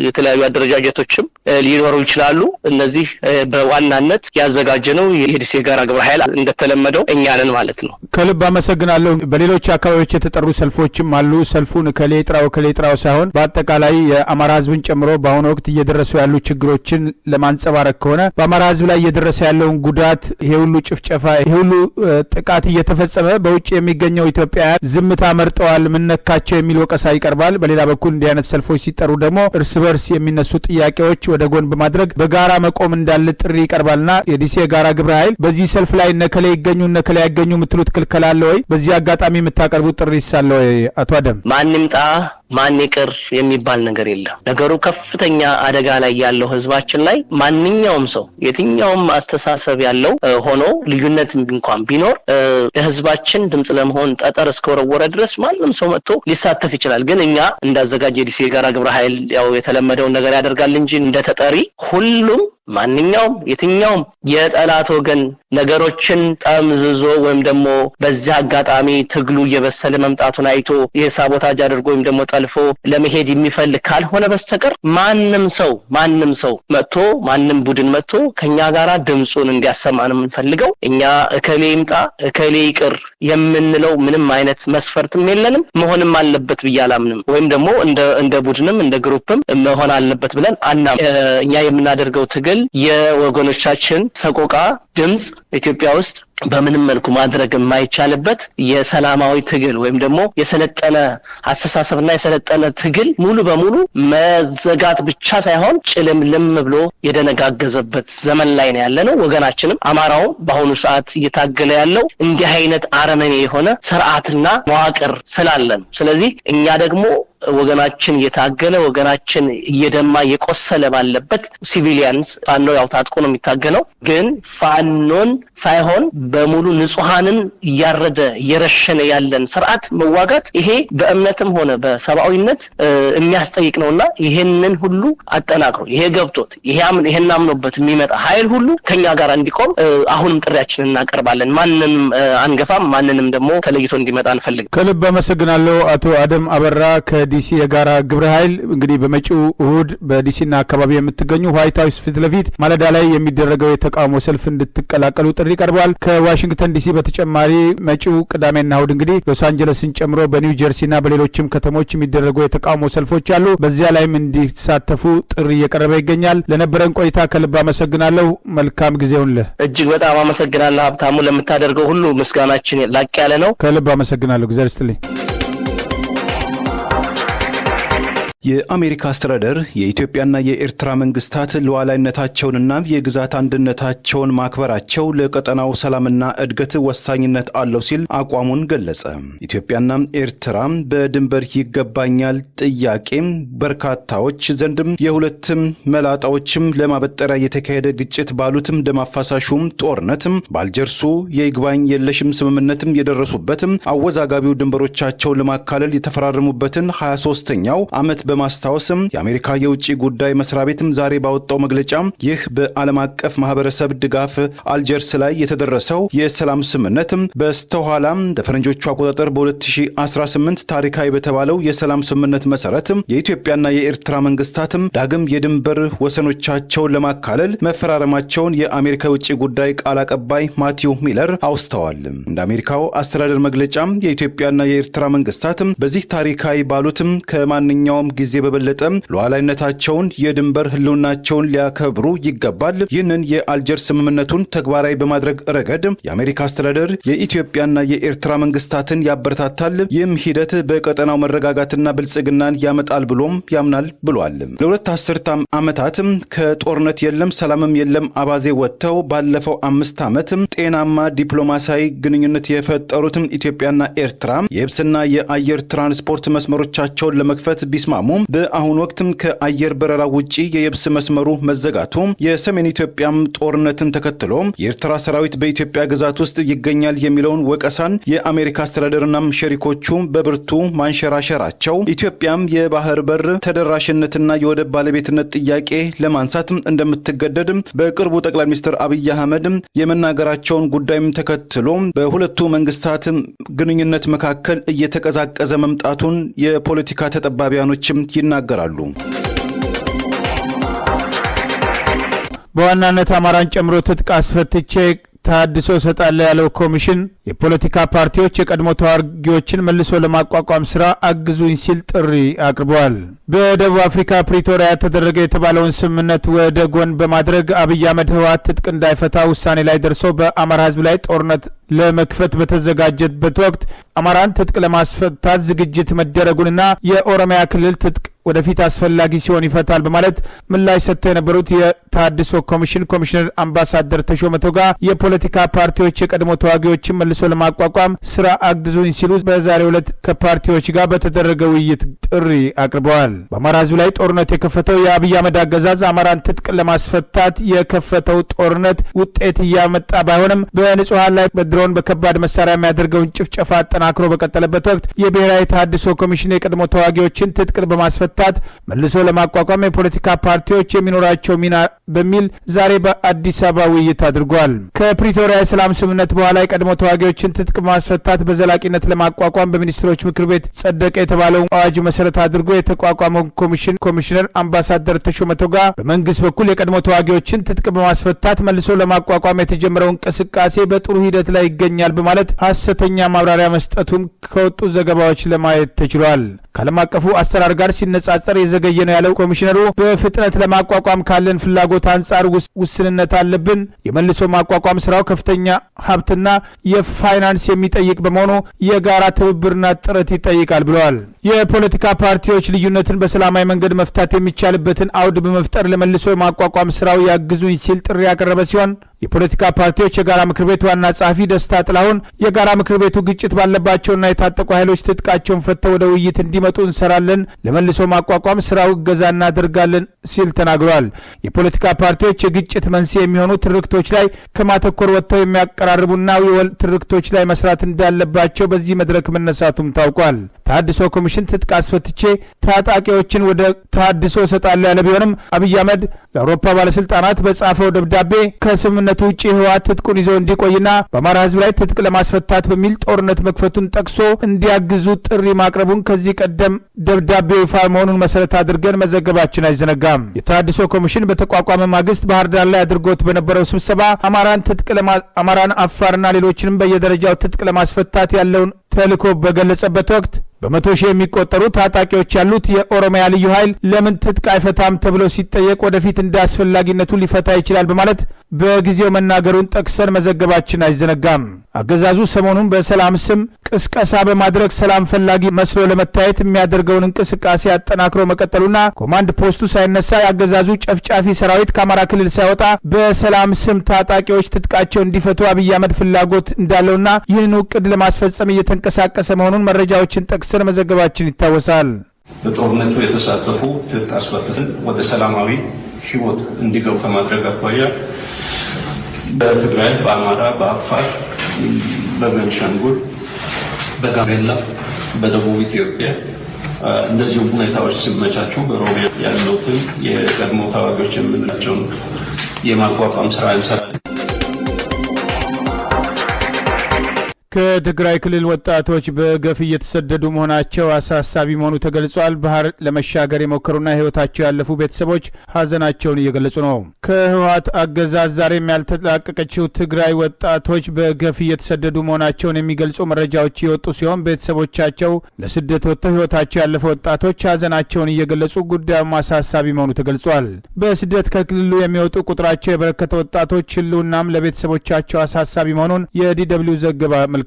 የተለያዩ አደረጃጀቶችም ሊኖሩ ይችላሉ። እነዚህ በዋናነት ያዘጋጀነው የዲሲ የጋራ ግብረ ኃይል እንደተለመደው እኛ ነን ማለት ነው። ከልብ አመሰግናለሁ። በሌሎች አካባቢዎች የተጠሩ ሰልፎችም አሉ። ሰልፉን ከሌጥራው ሳይሆን በአጠቃላይ የአማራ ህዝብን ጨምሮ በአሁኑ ወቅት እየደረሱ ያሉ ችግሮችን ለማንጸባረቅ ከሆነ በአማራ ህዝብ ላይ እየደረሰ ያለውን ጉዳት፣ ይሄ ሁሉ ጭፍጨፋ፣ ይሄ ሁሉ ጥቃት እየተፈጸመ በውጭ የሚገኘው ኢትዮጵያውያን ዝምታ መርጠዋል፣ ምነካቸው የሚል ወቀሳ ይቀርባል። በሌላ በኩል እንዲህ አይነት ሰልፎች ሲጠሩ ደግሞ እርስ በርስ የሚነሱ ጥያቄዎች ወደ ጎን በማድረግ በጋራ መቆም እንዳለ ጥሪ ይቀርባልና የዲሲ የጋራ ግብረ ኃይል በዚህ ሰልፍ ላይ እነከሌ ይገኙ እነከሌ ያገኙ የምትሉት ክልከላ አለ ወይ? በዚህ አጋጣሚ የምታቀርቡት ጥሪ ሳለ ወይ? አቶ አደም ማንም ጣ ማን ይቅር የሚባል ነገር የለም። ነገሩ ከፍተኛ አደጋ ላይ ያለው ህዝባችን ላይ ማንኛውም ሰው የትኛውም አስተሳሰብ ያለው ሆኖ ልዩነት እንኳን ቢኖር ለህዝባችን ድምጽ ለመሆን ጠጠር እስከወረወረ ድረስ ማንም ሰው መጥቶ ሊሳተፍ ይችላል። ግን እኛ እንዳዘጋጀ ዲሲ የጋራ ግብረ ኃይል ያው የተለመደውን ነገር ያደርጋል እንጂ እንደተጠሪ ሁሉም ማንኛውም የትኛውም የጠላት ወገን ነገሮችን ጠምዝዞ ወይም ደግሞ በዚህ አጋጣሚ ትግሉ እየበሰለ መምጣቱን አይቶ የሳቦታጅ አድርጎ ወይም ደግሞ አልፎ ለመሄድ የሚፈልግ ካልሆነ በስተቀር ማንም ሰው መጥቶ ማንም ቡድን መጥቶ ከኛ ጋራ ድምጹን እንዲያሰማን የምንፈልገው እኛ እከሌ ይምጣ እከሌ ይቅር የምንለው ምንም አይነት መስፈርትም የለንም መሆንም አለበት ብያላምንም ወይም ደግሞ እንደ ቡድንም እንደ ግሩፕም መሆን አለበት ብለን እኛ የምናደርገው ትግል የወገኖቻችን ሰቆቃ ድምጽ ኢትዮጵያ ውስጥ በምንም መልኩ ማድረግ የማይቻልበት የሰላማዊ ትግል ወይም ደግሞ የሰለጠነ አስተሳሰብና የሰለጠነ ትግል ሙሉ በሙሉ መዘጋት ብቻ ሳይሆን ጭልምልም ብሎ የደነጋገዘበት ዘመን ላይ ነው ያለነው። ወገናችንም አማራው በአሁኑ ሰዓት እየታገለ ያለው እንዲህ አይነት አረመኔ የሆነ ስርዓትና መዋቅር ስላለን ስለዚህ እኛ ደግሞ ወገናችን እየታገለ ወገናችን እየደማ የቆሰለ ባለበት ሲቪሊያንስ ፋኖ ያው ታጥቆ ነው የሚታገለው ግን ፋኖን ሳይሆን በሙሉ ንጹሃንን ያረደ የረሸነ ያለን ስርዓት መዋጋት ይሄ በእምነትም ሆነ በሰብአዊነት የሚያስጠይቅ ነውና ይሄንን ሁሉ አጠናክሮ ይሄ ገብቶት ይሄን አምኖበት የሚመጣ ኃይል ሁሉ ከኛ ጋር እንዲቆም አሁንም ጥሪያችንን እናቀርባለን። ማንንም አንገፋም ማንንም ደግሞ ተለይቶ እንዲመጣ አንፈልግም። ከልብ አመሰግናለሁ አቶ አደም አበራ ዲሲ የጋራ ግብረ ኃይል እንግዲህ በመጪው እሁድ በዲሲና አካባቢ የምትገኙ ዋይት ሃውስ ፊት ለፊት ማለዳ ላይ የሚደረገው የተቃውሞ ሰልፍ እንድትቀላቀሉ ጥሪ ቀርቧል። ከዋሽንግተን ዲሲ በተጨማሪ መጪው ቅዳሜና እሁድ እንግዲህ ሎስ አንጀለስን ጨምሮ በኒው ጀርሲና በሌሎችም ከተሞች የሚደረጉ የተቃውሞ ሰልፎች አሉ። በዚያ ላይም እንዲሳተፉ ጥሪ እየቀረበ ይገኛል። ለነበረን ቆይታ ከልብ አመሰግናለሁ። መልካም ጊዜውን እጅግ በጣም አመሰግናለሁ ሀብታሙ። ለምታደርገው ሁሉ ምስጋናችን ላቅ ያለ ነው። ከልብ አመሰግናለሁ። እግዚአብሔር ይስጥልኝ። የአሜሪካ አስተዳደር የኢትዮጵያና የኤርትራ መንግስታት ሉዓላዊነታቸውንና የግዛት አንድነታቸውን ማክበራቸው ለቀጠናው ሰላምና እድገት ወሳኝነት አለው ሲል አቋሙን ገለጸ። ኢትዮጵያና ኤርትራ በድንበር ይገባኛል ጥያቄም በርካታዎች ዘንድም የሁለትም መላጣዎችም ለማበጠሪያ የተካሄደ ግጭት ባሉትም ደም አፋሳሹም ጦርነትም ባልጀርሱ የይግባኝ የለሽም ስምምነትም የደረሱበትም አወዛጋቢው ድንበሮቻቸውን ለማካለል የተፈራረሙበትን 23ኛው ዓመት በማስታወስም የአሜሪካ የውጭ ጉዳይ መስሪያ ቤትም ዛሬ ባወጣው መግለጫ ይህ በዓለም አቀፍ ማህበረሰብ ድጋፍ አልጀርስ ላይ የተደረሰው የሰላም ስምምነትም በስተኋላም በፈረንጆቹ አቆጣጠር በ2018 ታሪካዊ በተባለው የሰላም ስምምነት መሰረት የኢትዮጵያና የኤርትራ መንግስታትም ዳግም የድንበር ወሰኖቻቸውን ለማካለል መፈራረማቸውን የአሜሪካ የውጭ ጉዳይ ቃል አቀባይ ማቲው ሚለር አውስተዋል። እንደ አሜሪካው አስተዳደር መግለጫም የኢትዮጵያና የኤርትራ መንግስታትም በዚህ ታሪካዊ ባሉትም ከማንኛውም ጊዜ በበለጠ ሉዓላዊነታቸውን የድንበር ህልውናቸውን ሊያከብሩ ይገባል። ይህንን የአልጀርስ ስምምነቱን ተግባራዊ በማድረግ ረገድ የአሜሪካ አስተዳደር የኢትዮጵያና የኤርትራ መንግስታትን ያበረታታል። ይህም ሂደት በቀጠናው መረጋጋትና ብልጽግናን ያመጣል ብሎም ያምናል ብሏል። ለሁለት አስርት ዓመታት ከጦርነት የለም ሰላምም የለም አባዜ ወጥተው ባለፈው 5 ዓመት ጤናማ ዲፕሎማሲያዊ ግንኙነት የፈጠሩትም ኢትዮጵያና ኤርትራ የየብስና የአየር ትራንስፖርት መስመሮቻቸውን ለመክፈት ቢስማሙ በአሁኑ ወቅትም ከአየር በረራ ውጪ የየብስ መስመሩ መዘጋቱ የሰሜን ኢትዮጵያም ጦርነትን ተከትሎ የኤርትራ ሰራዊት በኢትዮጵያ ግዛት ውስጥ ይገኛል የሚለውን ወቀሳን የአሜሪካ አስተዳደርና ሸሪኮቹ በብርቱ ማንሸራሸራቸው ኢትዮጵያም የባህር በር ተደራሽነትና የወደብ ባለቤትነት ጥያቄ ለማንሳት እንደምትገደድ በቅርቡ ጠቅላይ ሚኒስትር አብይ አህመድ የመናገራቸውን ጉዳይም ተከትሎ በሁለቱ መንግስታት ግንኙነት መካከል እየተቀዛቀዘ መምጣቱን የፖለቲካ ተጠባቢያኖችም ይናገራሉ። በዋናነት አማራን ጨምሮ ትጥቅ አስፈትቼ ታድሶ ሰጣለ ያለው ኮሚሽን የፖለቲካ ፓርቲዎች የቀድሞ ተዋጊዎችን መልሶ ለማቋቋም ስራ አግዙኝ ሲል ጥሪ አቅርበዋል። በደቡብ አፍሪካ ፕሪቶሪያ ተደረገ የተባለውን ስምምነት ወደ ጎን በማድረግ አብይ አህመድ ህወሓት ትጥቅ እንዳይፈታ ውሳኔ ላይ ደርሶ በአማራ ህዝብ ላይ ጦርነት ለመክፈት በተዘጋጀበት ወቅት አማራን ትጥቅ ለማስፈታት ዝግጅት መደረጉንና የኦሮሚያ ክልል ትጥቅ ወደፊት አስፈላጊ ሲሆን ይፈታል በማለት ምላሽ ሰጥተው የነበሩት የታድሶ ኮሚሽን ኮሚሽነር አምባሳደር ተሾመ ቶጋ የፖለቲካ ፓርቲዎች የቀድሞ ተዋጊዎችን መልሶ ለማቋቋም ስራ አግዙኝ ሲሉ በዛሬው ዕለት ከፓርቲዎች ጋር በተደረገ ውይይት ጥሪ አቅርበዋል። በአማራ ህዝብ ላይ ጦርነት የከፈተው የአብይ አህመድ አገዛዝ አማራን ትጥቅ ለማስፈታት የከፈተው ጦርነት ውጤት እያመጣ ባይሆንም በንጹሃን ላይ በድሮን በከባድ መሳሪያ የሚያደርገውን ጭፍጨፋ አጠናክሮ በቀጠለበት ወቅት የብሔራዊ ታድሶ ኮሚሽን የቀድሞ ተዋጊዎችን ትጥቅ በማስፈታት ለማስፈታት መልሶ ለማቋቋም የፖለቲካ ፓርቲዎች የሚኖራቸው ሚና በሚል ዛሬ በአዲስ አበባ ውይይት አድርጓል። ከፕሪቶሪያ የሰላም ስምምነት በኋላ የቀድሞ ተዋጊዎችን ትጥቅ ማስፈታት በዘላቂነት ለማቋቋም በሚኒስትሮች ምክር ቤት ጸደቀ የተባለውን አዋጅ መሰረት አድርጎ የተቋቋመው ኮሚሽነር አምባሳደር ተሾመ ቶጋ በመንግስት በኩል የቀድሞ ተዋጊዎችን ትጥቅ በማስፈታት መልሶ ለማቋቋም የተጀመረው እንቅስቃሴ በጥሩ ሂደት ላይ ይገኛል በማለት ሐሰተኛ ማብራሪያ መስጠቱም ከወጡ ዘገባዎች ለማየት ተችሏል። ከዓለም አቀፉ አሰራር ጋር ሲነጻጸር የዘገየ ነው ያለው ኮሚሽነሩ በፍጥነት ለማቋቋም ካለን ፍላጎት አንጻር ውስንነት አለብን። የመልሶ ማቋቋም ስራው ከፍተኛ ሀብትና የፋይናንስ የሚጠይቅ በመሆኑ የጋራ ትብብርና ጥረት ይጠይቃል ብለዋል። የፖለቲካ ፓርቲዎች ልዩነትን በሰላማዊ መንገድ መፍታት የሚቻልበትን አውድ በመፍጠር ለመልሶ ማቋቋም ስራው ያግዙኝ ሲል ጥሪ ያቀረበ ሲሆን የፖለቲካ ፓርቲዎች የጋራ ምክር ቤት ዋና ጸሐፊ ደስታ ጥላሁን የጋራ ምክር ቤቱ ግጭት ባለባቸውና የታጠቁ ኃይሎች ትጥቃቸውን ፈተው ወደ ውይይት እንዲመጡ እንሰራለን፣ ለመልሶ ማቋቋም ስራው እገዛ እናደርጋለን ሲል ተናግሯል። የፖለቲካ ፓርቲዎች የግጭት መንስኤ የሚሆኑ ትርክቶች ላይ ከማተኮር ወጥተው የሚያቀራርቡና የወል ትርክቶች ላይ መስራት እንዳለባቸው በዚህ መድረክ መነሳቱም ታውቋል። ተሐድሶ ኮሚሽን ትጥቅ አስፈትቼ ታጣቂዎችን ወደ ተሐድሶ እሰጣለሁ ያለ ቢሆንም አብይ አህመድ ለአውሮፓ ባለስልጣናት በጻፈው ደብዳቤ ከስምምነቱ ውጪ ህወሓት ትጥቁን ይዞ እንዲቆይና በአማራ ህዝብ ላይ ትጥቅ ለማስፈታት በሚል ጦርነት መክፈቱን ጠቅሶ እንዲያግዙ ጥሪ ማቅረቡን ከዚህ ቀደም ደብዳቤው ይፋ መሆኑን መሰረት አድርገን መዘገባችን አይዘነጋም። የተሐድሶ ኮሚሽን በተቋቋመ ማግስት ባህር ዳር ላይ አድርጎት በነበረው ስብሰባ አማራን፣ አፋርና ሌሎችንም በየደረጃው ትጥቅ ለማስፈታት ያለውን ተልዕኮ በገለጸበት ወቅት በመቶ ሺህ የሚቆጠሩ ታጣቂዎች ያሉት የኦሮሚያ ልዩ ኃይል ለምን ትጥቅ አይፈታም ተብሎ ሲጠየቅ ወደፊት እንደ አስፈላጊነቱ ሊፈታ ይችላል በማለት በጊዜው መናገሩን ጠቅሰን መዘገባችን አይዘነጋም። አገዛዙ ሰሞኑን በሰላም ስም ቅስቀሳ በማድረግ ሰላም ፈላጊ መስሎ ለመታየት የሚያደርገውን እንቅስቃሴ አጠናክሮ መቀጠሉና ኮማንድ ፖስቱ ሳይነሳ የአገዛዙ ጨፍጫፊ ሰራዊት ከአማራ ክልል ሳይወጣ በሰላም ስም ታጣቂዎች ትጥቃቸው እንዲፈቱ አብይ አህመድ ፍላጎት እንዳለውና ይህንን እቅድ ለማስፈጸም እየተንቀሳቀሰ መሆኑን መረጃዎችን ጠቅሰን መዘገባችን ይታወሳል። በጦርነቱ የተሳተፉ ትጥቅ አስፈትተን ወደ ሰላማዊ ህይወት እንዲገቡ ከማድረግ አኳያ በትግራይ፣ በአማራ፣ በአፋር፣ በቤንሻንጉል፣ በጋምቤላ፣ በደቡብ ኢትዮጵያ እንደዚሁም ሁኔታዎች ሲመቻቹ በኦሮሚያ ያሉትን የቀድሞ ተዋጊዎች የምንላቸውን የማቋቋም ስራ እንሰራለን። ከትግራይ ክልል ወጣቶች በገፍ እየተሰደዱ መሆናቸው አሳሳቢ መሆኑ ተገልጿል። ባህር ለመሻገር የሞከሩና ህይወታቸው ያለፉ ቤተሰቦች ሀዘናቸውን እየገለጹ ነው። ከህወሓት አገዛዝ ዛሬም ያልተላቀቀችው ትግራይ ወጣቶች በገፍ እየተሰደዱ መሆናቸውን የሚገልጹ መረጃዎች የወጡ ሲሆን ቤተሰቦቻቸው ለስደት ወጥተው ህይወታቸው ያለፈ ወጣቶች ሀዘናቸውን እየገለጹ ጉዳዩም አሳሳቢ መሆኑ ተገልጿል። በስደት ከክልሉ የሚወጡ ቁጥራቸው የበረከተ ወጣቶች ህልውናም ለቤተሰቦቻቸው አሳሳቢ መሆኑን የዲደብሊው ዘገባ አመልክቷል።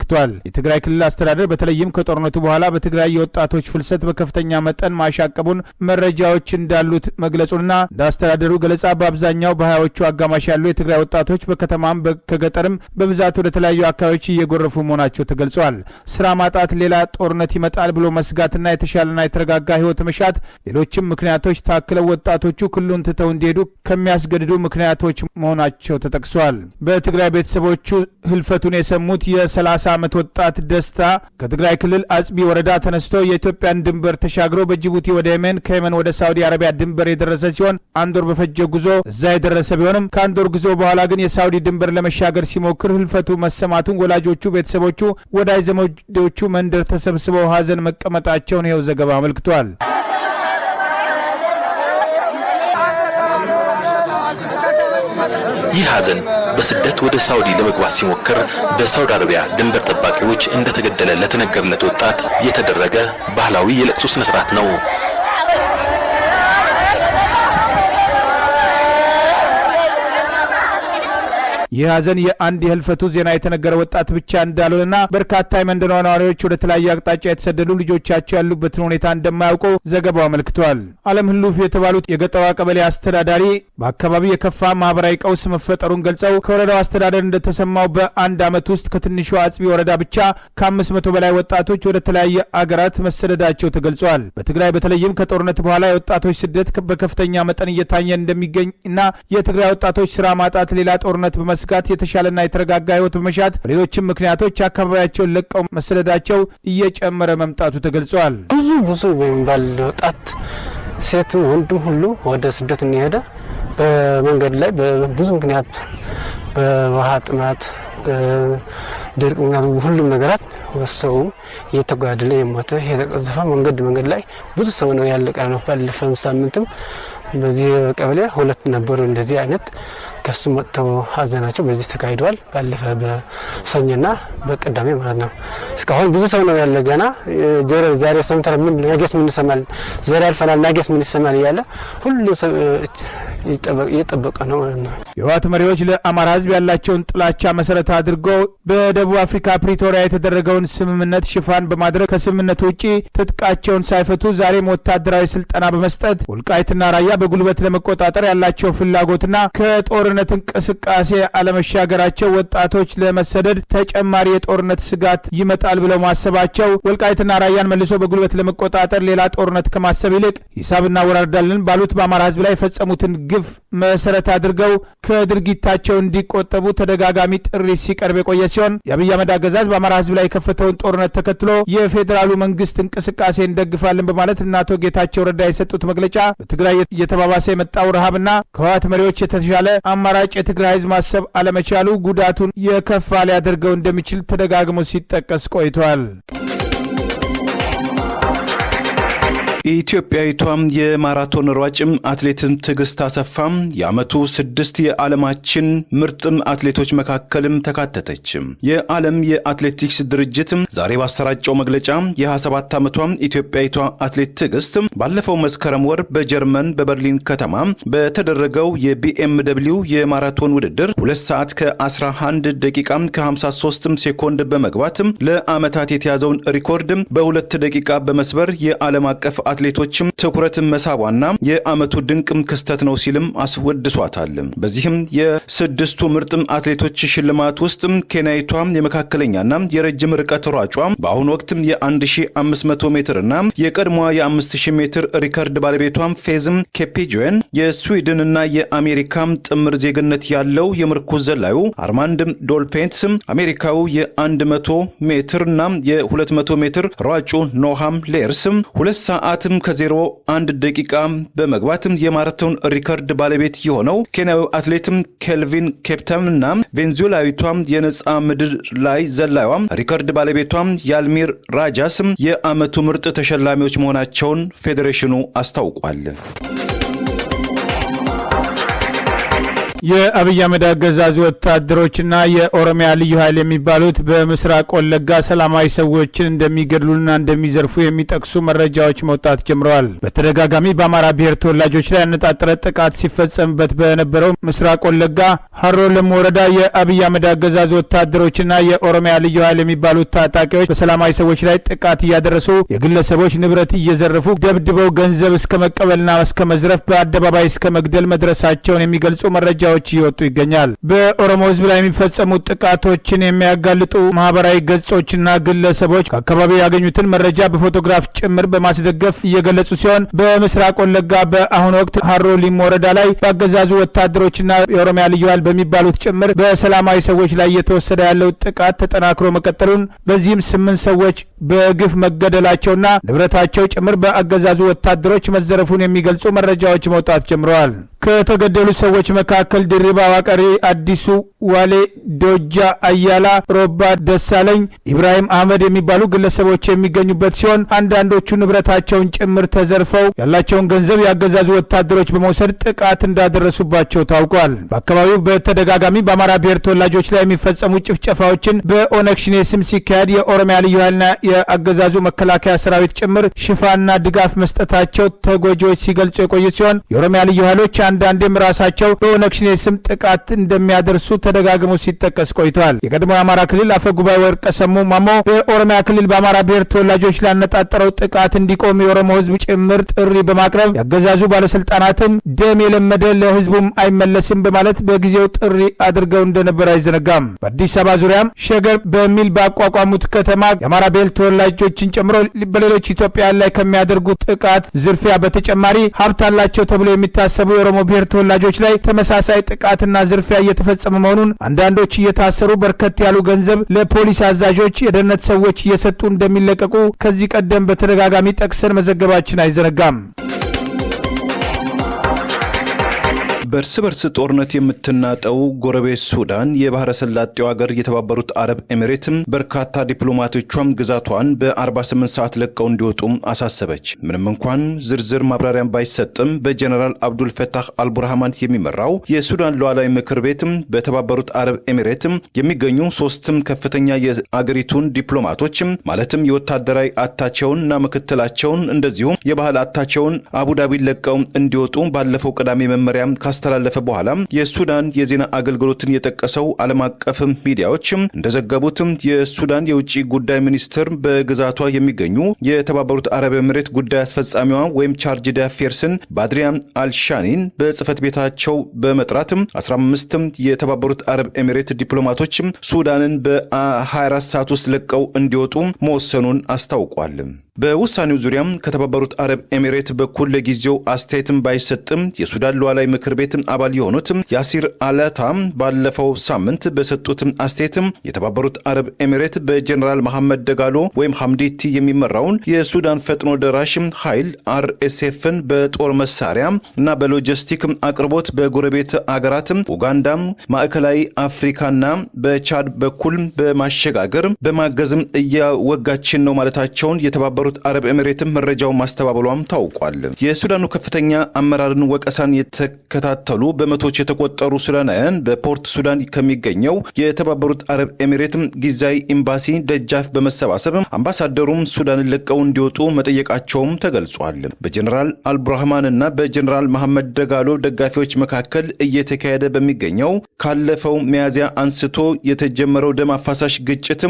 የትግራይ ክልል አስተዳደር በተለይም ከጦርነቱ በኋላ በትግራይ የወጣቶች ፍልሰት በከፍተኛ መጠን ማሻቀቡን መረጃዎች እንዳሉት መግለጹንና እንደ አስተዳደሩ ገለጻ በአብዛኛው በሀያዎቹ አጋማሽ ያሉ የትግራይ ወጣቶች በከተማም ከገጠርም በብዛት ወደ ተለያዩ አካባቢዎች እየጎረፉ መሆናቸው ተገልጿል። ስራ ማጣት፣ ሌላ ጦርነት ይመጣል ብሎ መስጋትና የተሻለና የተረጋጋ ህይወት መሻት ሌሎችም ምክንያቶች ታክለው ወጣቶቹ ክልሉን ትተው እንዲሄዱ ከሚያስገድዱ ምክንያቶች መሆናቸው ተጠቅሷል። በትግራይ ቤተሰቦቹ ህልፈቱን የሰሙት የ30 ዓመት ወጣት ደስታ ከትግራይ ክልል አጽቢ ወረዳ ተነስቶ የኢትዮጵያን ድንበር ተሻግሮ በጅቡቲ ወደ የመን ከየመን ወደ ሳውዲ አረቢያ ድንበር የደረሰ ሲሆን አንድ ወር በፈጀ ጉዞ እዛ የደረሰ ቢሆንም ከአንድ ወር ጉዞ በኋላ ግን የሳውዲ ድንበር ለመሻገር ሲሞክር ህልፈቱ መሰማቱን ወላጆቹ፣ ቤተሰቦቹ፣ ወዳጅ ዘመዶቹ መንደር ተሰብስበው ሀዘን መቀመጣቸውን ይኸው ዘገባ አመልክቷል። ይህ ሀዘን በስደት ወደ ሳውዲ ለመግባት ሲሞክር በሳውዲ አረቢያ ድንበር ጠባቂዎች እንደተገደለ ለተነገረለት ወጣት የተደረገ ባህላዊ የለቅሶ ስነ ስርዓት ነው። ይህ ሀዘን የአንድ የህልፈቱ ዜና የተነገረ ወጣት ብቻ እንዳልሆነና በርካታ የመንደሯ ነዋሪዎች ወደ ተለያየ አቅጣጫ የተሰደዱ ልጆቻቸው ያሉበትን ሁኔታ እንደማያውቁ ዘገባው አመልክቷል። አለም ህሉፍ የተባሉት የገጠሯ ቀበሌ አስተዳዳሪ በአካባቢው የከፋ ማህበራዊ ቀውስ መፈጠሩን ገልጸው ከወረዳው አስተዳደር እንደተሰማው በአንድ ዓመት ውስጥ ከትንሿ አጽቢ ወረዳ ብቻ ከ500 በላይ ወጣቶች ወደ ተለያየ አገራት መሰደዳቸው ተገልጿል። በትግራይ በተለይም ከጦርነት በኋላ የወጣቶች ስደት በከፍተኛ መጠን እየታየ እንደሚገኝ እና የትግራይ ወጣቶች ስራ ማጣት፣ ሌላ ጦርነት በመስጋት የተሻለና የተረጋጋ ህይወት በመሻት በሌሎችም ምክንያቶች አካባቢያቸውን ለቀው መሰደዳቸው እየጨመረ መምጣቱ ተገልጿል። ብዙ የሚባል ወጣት ሴትም ወንድም ሁሉ ወደ ስደት እየሄደ በመንገድ ላይ በብዙ ምክንያት በውሃ ጥማት ድርቅ ምክንያት ሁሉም ነገራት ወሰው እየተጓደለ የሞተ የተቀዘፈ መንገድ ላይ ብዙ ሰው ነው ያለቀ ነው። ባለፈው ሳምንትም በዚህ ቀበሌ 2 ነበሩ እንደዚህ አይነት ከሱ መጥተው ሀዘናቸው በዚህ ተካሂዷል። ባለፈ በሰኞና በቅዳሜ ማለት ነው። እስካሁን ብዙ ሰው ነው ያለ ገና ጆሮ ዛሬ ሰምተን ምን ነገስ ምን ይሰማል ዛሬ አልፈናል ነገስ ምን ይሰማል እያለ ሁሉ ሰው እየጠበቀ ነው ማለት ነው። የህወሓት መሪዎች ለአማራ ህዝብ ያላቸውን ጥላቻ መሰረት አድርገው በደቡብ አፍሪካ ፕሪቶሪያ የተደረገውን ስምምነት ሽፋን በማድረግ ከስምምነቱ ውጪ ትጥቃቸውን ሳይፈቱ ዛሬም ወታደራዊ ስልጠና በመስጠት ወልቃይትና ራያ በጉልበት ለመቆጣጠር ያላቸው ፍላጎትና ከጦርነት እንቅስቃሴ አለመሻገራቸው ወጣቶች ለመሰደድ ተጨማሪ የጦርነት ስጋት ይመጣል ብለው ማሰባቸው ወልቃይትና ራያን መልሶ በጉልበት ለመቆጣጠር ሌላ ጦርነት ከማሰብ ይልቅ ሂሳብና ወራርዳልን ባሉት በአማራ ህዝብ ላይ የፈጸሙትን ግፍ መሰረት አድርገው ከድርጊታቸው እንዲቆጠቡ ተደጋጋሚ ጥሪ ሲቀርብ የቆየ ሲሆን የአብይ አህመድ አገዛዝ በአማራ ህዝብ ላይ የከፈተውን ጦርነት ተከትሎ የፌዴራሉ መንግስት እንቅስቃሴ እንደግፋለን በማለት እነ አቶ ጌታቸው ረዳ የሰጡት መግለጫ በትግራይ እየተባባሰ የመጣው ረሃብና ከህወሓት መሪዎች የተሻለ አማራጭ የትግራይ ህዝብ ማሰብ አለመቻሉ ጉዳቱን የከፋ ሊያደርገው እንደሚችል ተደጋግሞ ሲጠቀስ ቆይቷል። ኢትዮጵያዊቷም የማራቶን ሯጭም አትሌትን ትዕግስት አሰፋም የዓመቱ 6 የዓለማችን ምርጥም አትሌቶች መካከልም ተካተተች። የዓለም የአትሌቲክስ ድርጅት ዛሬ ባሰራጨው መግለጫ የ27 ዓመቷም ኢትዮጵያዊቷ አትሌት ትዕግስት ባለፈው መስከረም ወር በጀርመን በበርሊን ከተማ በተደረገው የቢኤምደብሊው የማራቶን ውድድር 2 ሰዓት ከ11 ደቂቃ ከ53 ሴኮንድ በመግባት ለዓመታት የተያዘውን ሪኮርድ በ2 ደቂቃ በመስበር የዓለም አቀፍ አትሌቶችም ትኩረት መሳቧና የዓመቱ ድንቅም ክስተት ነው ሲልም አስወድሷታል። በዚህም የስድስቱ ምርጥ አትሌቶች ሽልማት ውስጥ ኬንያዊቷ የመካከለኛና የረጅም ርቀት ሯጯ በአሁኑ ወቅት የ1500 ሜትርና የቀድሞዋ የ5000 ሜትር ሪከርድ ባለቤቷ ፌዝም ኬፒጆን፣ የስዊድንና የአሜሪካ ጥምር ዜግነት ያለው የምርኩዝ ዘላዩ አርማንድ ዶልፌንስ፣ አሜሪካው የ100 ሜትርና የ200 ሜትር ሯጩ ኖሃም ሌርስ 2 ሰዓት ከ01 ደቂቃ በመግባት የማራቶን ሪከርድ ባለቤት የሆነው ኬንያዊ አትሌት ኬልቪን ኬፕተምና ቬንዙዌላዊቷ የነጻ ምድር ላይ ዘላዩዋ ሪከርድ ባለቤቷ ያልሚር ራጃስ የዓመቱ ምርጥ ተሸላሚዎች መሆናቸውን ፌዴሬሽኑ አስታውቋል። የአብይ አህመድ አገዛዝ ወታደሮችና የኦሮሚያ ልዩ ኃይል የሚባሉት በምስራቅ ወለጋ ሰላማዊ ሰዎችን እንደሚገድሉና እንደሚዘርፉ የሚጠቅሱ መረጃዎች መውጣት ጀምረዋል። በተደጋጋሚ በአማራ ብሔር ተወላጆች ላይ ያነጣጠረ ጥቃት ሲፈጸምበት በነበረው ምስራቅ ወለጋ ሀሮ ለሙ ወረዳ የአብይ አህመድ አገዛዝ ወታደሮችና የኦሮሚያ ልዩ ኃይል የሚባሉት ታጣቂዎች በሰላማዊ ሰዎች ላይ ጥቃት እያደረሱ የግለሰቦች ንብረት እየዘረፉ ደብድበው ገንዘብ እስከ መቀበልና እስከ መዝረፍ በአደባባይ እስከ መግደል መድረሳቸውን የሚገልጹ መረጃዎች እየወጡ ይገኛል። በኦሮሞ ህዝብ ላይ የሚፈጸሙ ጥቃቶችን የሚያጋልጡ ማህበራዊ ገጾችና ግለሰቦች ከአካባቢው ያገኙትን መረጃ በፎቶግራፍ ጭምር በማስደገፍ እየገለጹ ሲሆን በምስራቅ ወለጋ በአሁኑ ወቅት ሀሮ ሊሙ ወረዳ ላይ በአገዛዙ ወታደሮችና የኦሮሚያ ልዩ ኃይል በሚባሉት ጭምር በሰላማዊ ሰዎች ላይ እየተወሰደ ያለው ጥቃት ተጠናክሮ መቀጠሉን በዚህም 8 ሰዎች በግፍ መገደላቸውና ንብረታቸው ጭምር በአገዛዙ ወታደሮች መዘረፉን የሚገልጹ መረጃዎች መውጣት ጀምረዋል። ከተገደሉ ሰዎች መካከል ድሪባ ዋቀሪ፣ አዲሱ ዋሌ፣ ዶጃ አያላ፣ ሮባ ደሳለኝ፣ ኢብራሂም አህመድ የሚባሉ ግለሰቦች የሚገኙበት ሲሆን አንዳንዶቹ ንብረታቸውን ጭምር ተዘርፈው ያላቸውን ገንዘብ ያገዛዙ ወታደሮች በመውሰድ ጥቃት እንዳደረሱባቸው ታውቋል። በአካባቢው በተደጋጋሚ በአማራ ብሔር ተወላጆች ላይ የሚፈጸሙ ጭፍጨፋዎችን በኦነግ ሸኔ ስም ሲካሄድ የኦሮሚያ ልዩ ኃይልና የአገዛዙ መከላከያ ሰራዊት ጭምር ሽፋንና ድጋፍ መስጠታቸው ተጎጂዎች ሲገልጹ የቆዩ ሲሆን የኦሮሚያ ልዩ ኃይሎች አንዳንዴም ራሳቸው በኦነግ ሸኔ ስም ጥቃት እንደሚያደርሱ ተደጋግሞ ሲጠቀስ ቆይቷል። የቀድሞ የአማራ ክልል አፈ ጉባኤ ወርቅሰሙ ማሞ በኦሮሚያ ክልል በአማራ ብሔር ተወላጆች ላይ ያነጣጠረው ጥቃት እንዲቆም የኦሮሞ ህዝብ ጭምር ጥሪ በማቅረብ ያገዛዙ ባለስልጣናትም ደም የለመደ ለህዝቡም አይመለስም በማለት በጊዜው ጥሪ አድርገው እንደነበር አይዘነጋም። በአዲስ አበባ ዙሪያም ሸገር በሚል ባቋቋሙት ከተማ የአማራ ብሔር ተወላጆችን ጨምሮ በሌሎች ኢትዮጵያውያን ላይ ከሚያደርጉት ጥቃት ዝርፊያ በተጨማሪ ሀብት አላቸው ተብሎ የሚታሰቡ የኦሮሞ ብሔር ተወላጆች ላይ ተመሳሳይ ጥቃትና ዝርፊያ እየተፈጸመ መሆኑን አንዳንዶች እየታሰሩ በርከት ያሉ ገንዘብ ለፖሊስ አዛዦች፣ የደህንነት ሰዎች እየሰጡ እንደሚለቀቁ ከዚህ ቀደም በተደጋጋሚ ጠቅሰን መዘገባችን አይዘነጋም። በእርስ በርስ ጦርነት የምትናጠው ጎረቤት ሱዳን የባህረ ሰላጤው ሀገር የተባበሩት አረብ ኤሚሬትም በርካታ ዲፕሎማቶቿም ግዛቷን በ48 ሰዓት ለቀው እንዲወጡ አሳሰበች። ምንም እንኳን ዝርዝር ማብራሪያን ባይሰጥም በጀነራል አብዱል ፈታህ አልቡርሃማን የሚመራው የሱዳን ሉዓላዊ ምክር ቤትም በተባበሩት አረብ ኤሚሬትም የሚገኙ ሶስትም ከፍተኛ የአገሪቱን ዲፕሎማቶችም ማለትም የወታደራዊ አታቸውንና ምክትላቸውን እንደዚሁም የባህል አታቸውን አቡዳቢን ለቀው እንዲወጡ ባለፈው ቅዳሜ መመሪያ ካስተላለፈ በኋላ የሱዳን የዜና አገልግሎትን የጠቀሰው ዓለም አቀፍ ሚዲያዎች እንደዘገቡትም የሱዳን የውጭ ጉዳይ ሚኒስትር በግዛቷ የሚገኙ የተባበሩት አረብ ኤሚሬት ጉዳይ አስፈጻሚዋ ወይም ቻርጅ ዳፌርስን ባድሪያን አልሻኒን በጽህፈት ቤታቸው በመጥራት 15 የተባበሩት አረብ ኤሚሬት ዲፕሎማቶች ሱዳንን በ24 ሰዓት ውስጥ ለቀው እንዲወጡ መወሰኑን አስታውቋል። በውሳኔው ዙሪያም ከተባበሩት አረብ ኤሚሬት በኩል ለጊዜው አስተያየትም ባይሰጥም የሱዳን ሉዓላዊ ምክር ቤት አባል የሆኑት ያሲር አላታ ባለፈው ሳምንት በሰጡት አስተያየት የተባበሩት አረብ ኤሚሬት በጀነራል መሐመድ ደጋሎ ወይም ሐምዲቲ የሚመራውን የሱዳን ፈጥኖ ደራሽ ኃይል RSFን በጦር መሳሪያ እና በሎጂስቲክ አቅርቦት በጎረቤት አገራት ኡጋንዳ፣ ማዕከላዊ አፍሪካና በቻድ በኩል በማሸጋገር በማገዝም እያወጋችን ነው ማለታቸውን የተባበሩት አረብ ኤሚሬትም መረጃውን ማስተባበሏም ታውቋል። የሱዳኑ ከፍተኛ አመራርን ወቀሳን የተከታተሉ በመቶዎች የተቆጠሩ ሱዳናውያን በፖርት ሱዳን ከሚገኘው የተባበሩት አረብ ኤሚሬት ጊዜያዊ ኤምባሲ ደጃፍ በመሰባሰብ አምባሳደሩም ሱዳንን ለቀው እንዲወጡ መጠየቃቸውም ተገልጿል። በጀነራል አልቡርሃማን እና በጀነራል መሐመድ ደጋሎ ደጋፊዎች መካከል እየተካሄደ በሚገኘው ካለፈው ሚያዝያ አንስቶ የተጀመረው ደም አፋሳሽ ግጭት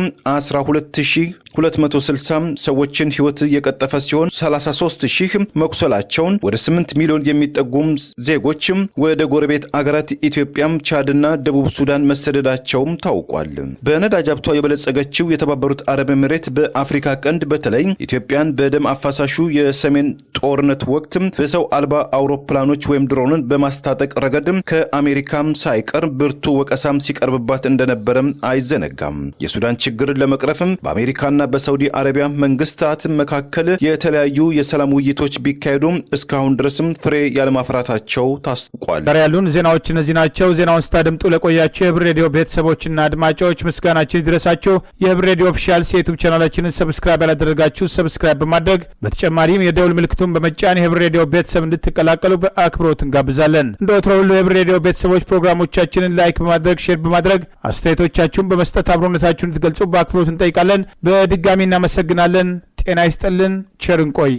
12260 ሰዎችን ህይወት የቀጠፈ ሲሆን 33000 መቁሰላቸውን ወደ 8 ሚሊዮን የሚጠጉም ዜጎችም ወደ ጎረቤት አገራት ኢትዮጵያም ቻድና ደቡብ ሱዳን መሰደዳቸውም ታውቋል። በነዳጅ ሀብቷ የበለጸገችው የተባበሩት አረብ ኤሚሬት በአፍሪካ ቀንድ በተለይ ኢትዮጵያን በደም አፋሳሹ የሰሜን ጦርነት ወቅት በሰው አልባ አውሮፕላኖች ወይም ድሮንን በማስታጠቅ ረገድም ከአሜሪካም ሳይቀር ብርቱ ወቀሳም ሲቀርብባት እንደነበረም አይዘነጋም። የሱዳን ችግርን ለመቅረፍም በአሜሪካና በሳውዲ አረቢያ መንግስታት መካከል የተለያዩ የሰላም ውይይቶች ቢካሄዱም እስካሁን ድረስም ፍሬ ያለማፍራታቸው ታስቋል። ዛሬ ያሉን ዜናዎች እነዚህ ናቸው። ዜናውን ስታደምጡ ለቆያችሁ የህብር ሬዲዮ ቤተሰቦችና አድማጮች ምስጋናችን ይድረሳችሁ። የህብር ሬዲዮ ኦፊሻል የዩቲዩብ ቻናላችንን ሰብስክራይብ ያላደረጋችሁ ሰብስክራይብ በማድረግ በተጨማሪም የደውል ምልክቱን በመጫን የህብር ሬዲዮ ቤተሰብ እንድትቀላቀሉ በአክብሮት እንጋብዛለን። እንደ ወትሮው ሁሉ የህብር ሬዲዮ ቤተሰቦች ፕሮግራሞቻችንን ላይክ በማድረግ ሼር በማድረግ አስተያየቶቻችሁን በመስጠት አብሮነታችሁን እንድትገልጹ በአክብሮት እንጠይቃለን። በድጋሚ እናመሰግናለን። ጤና ይስጥልን። ቸር እንቆይ።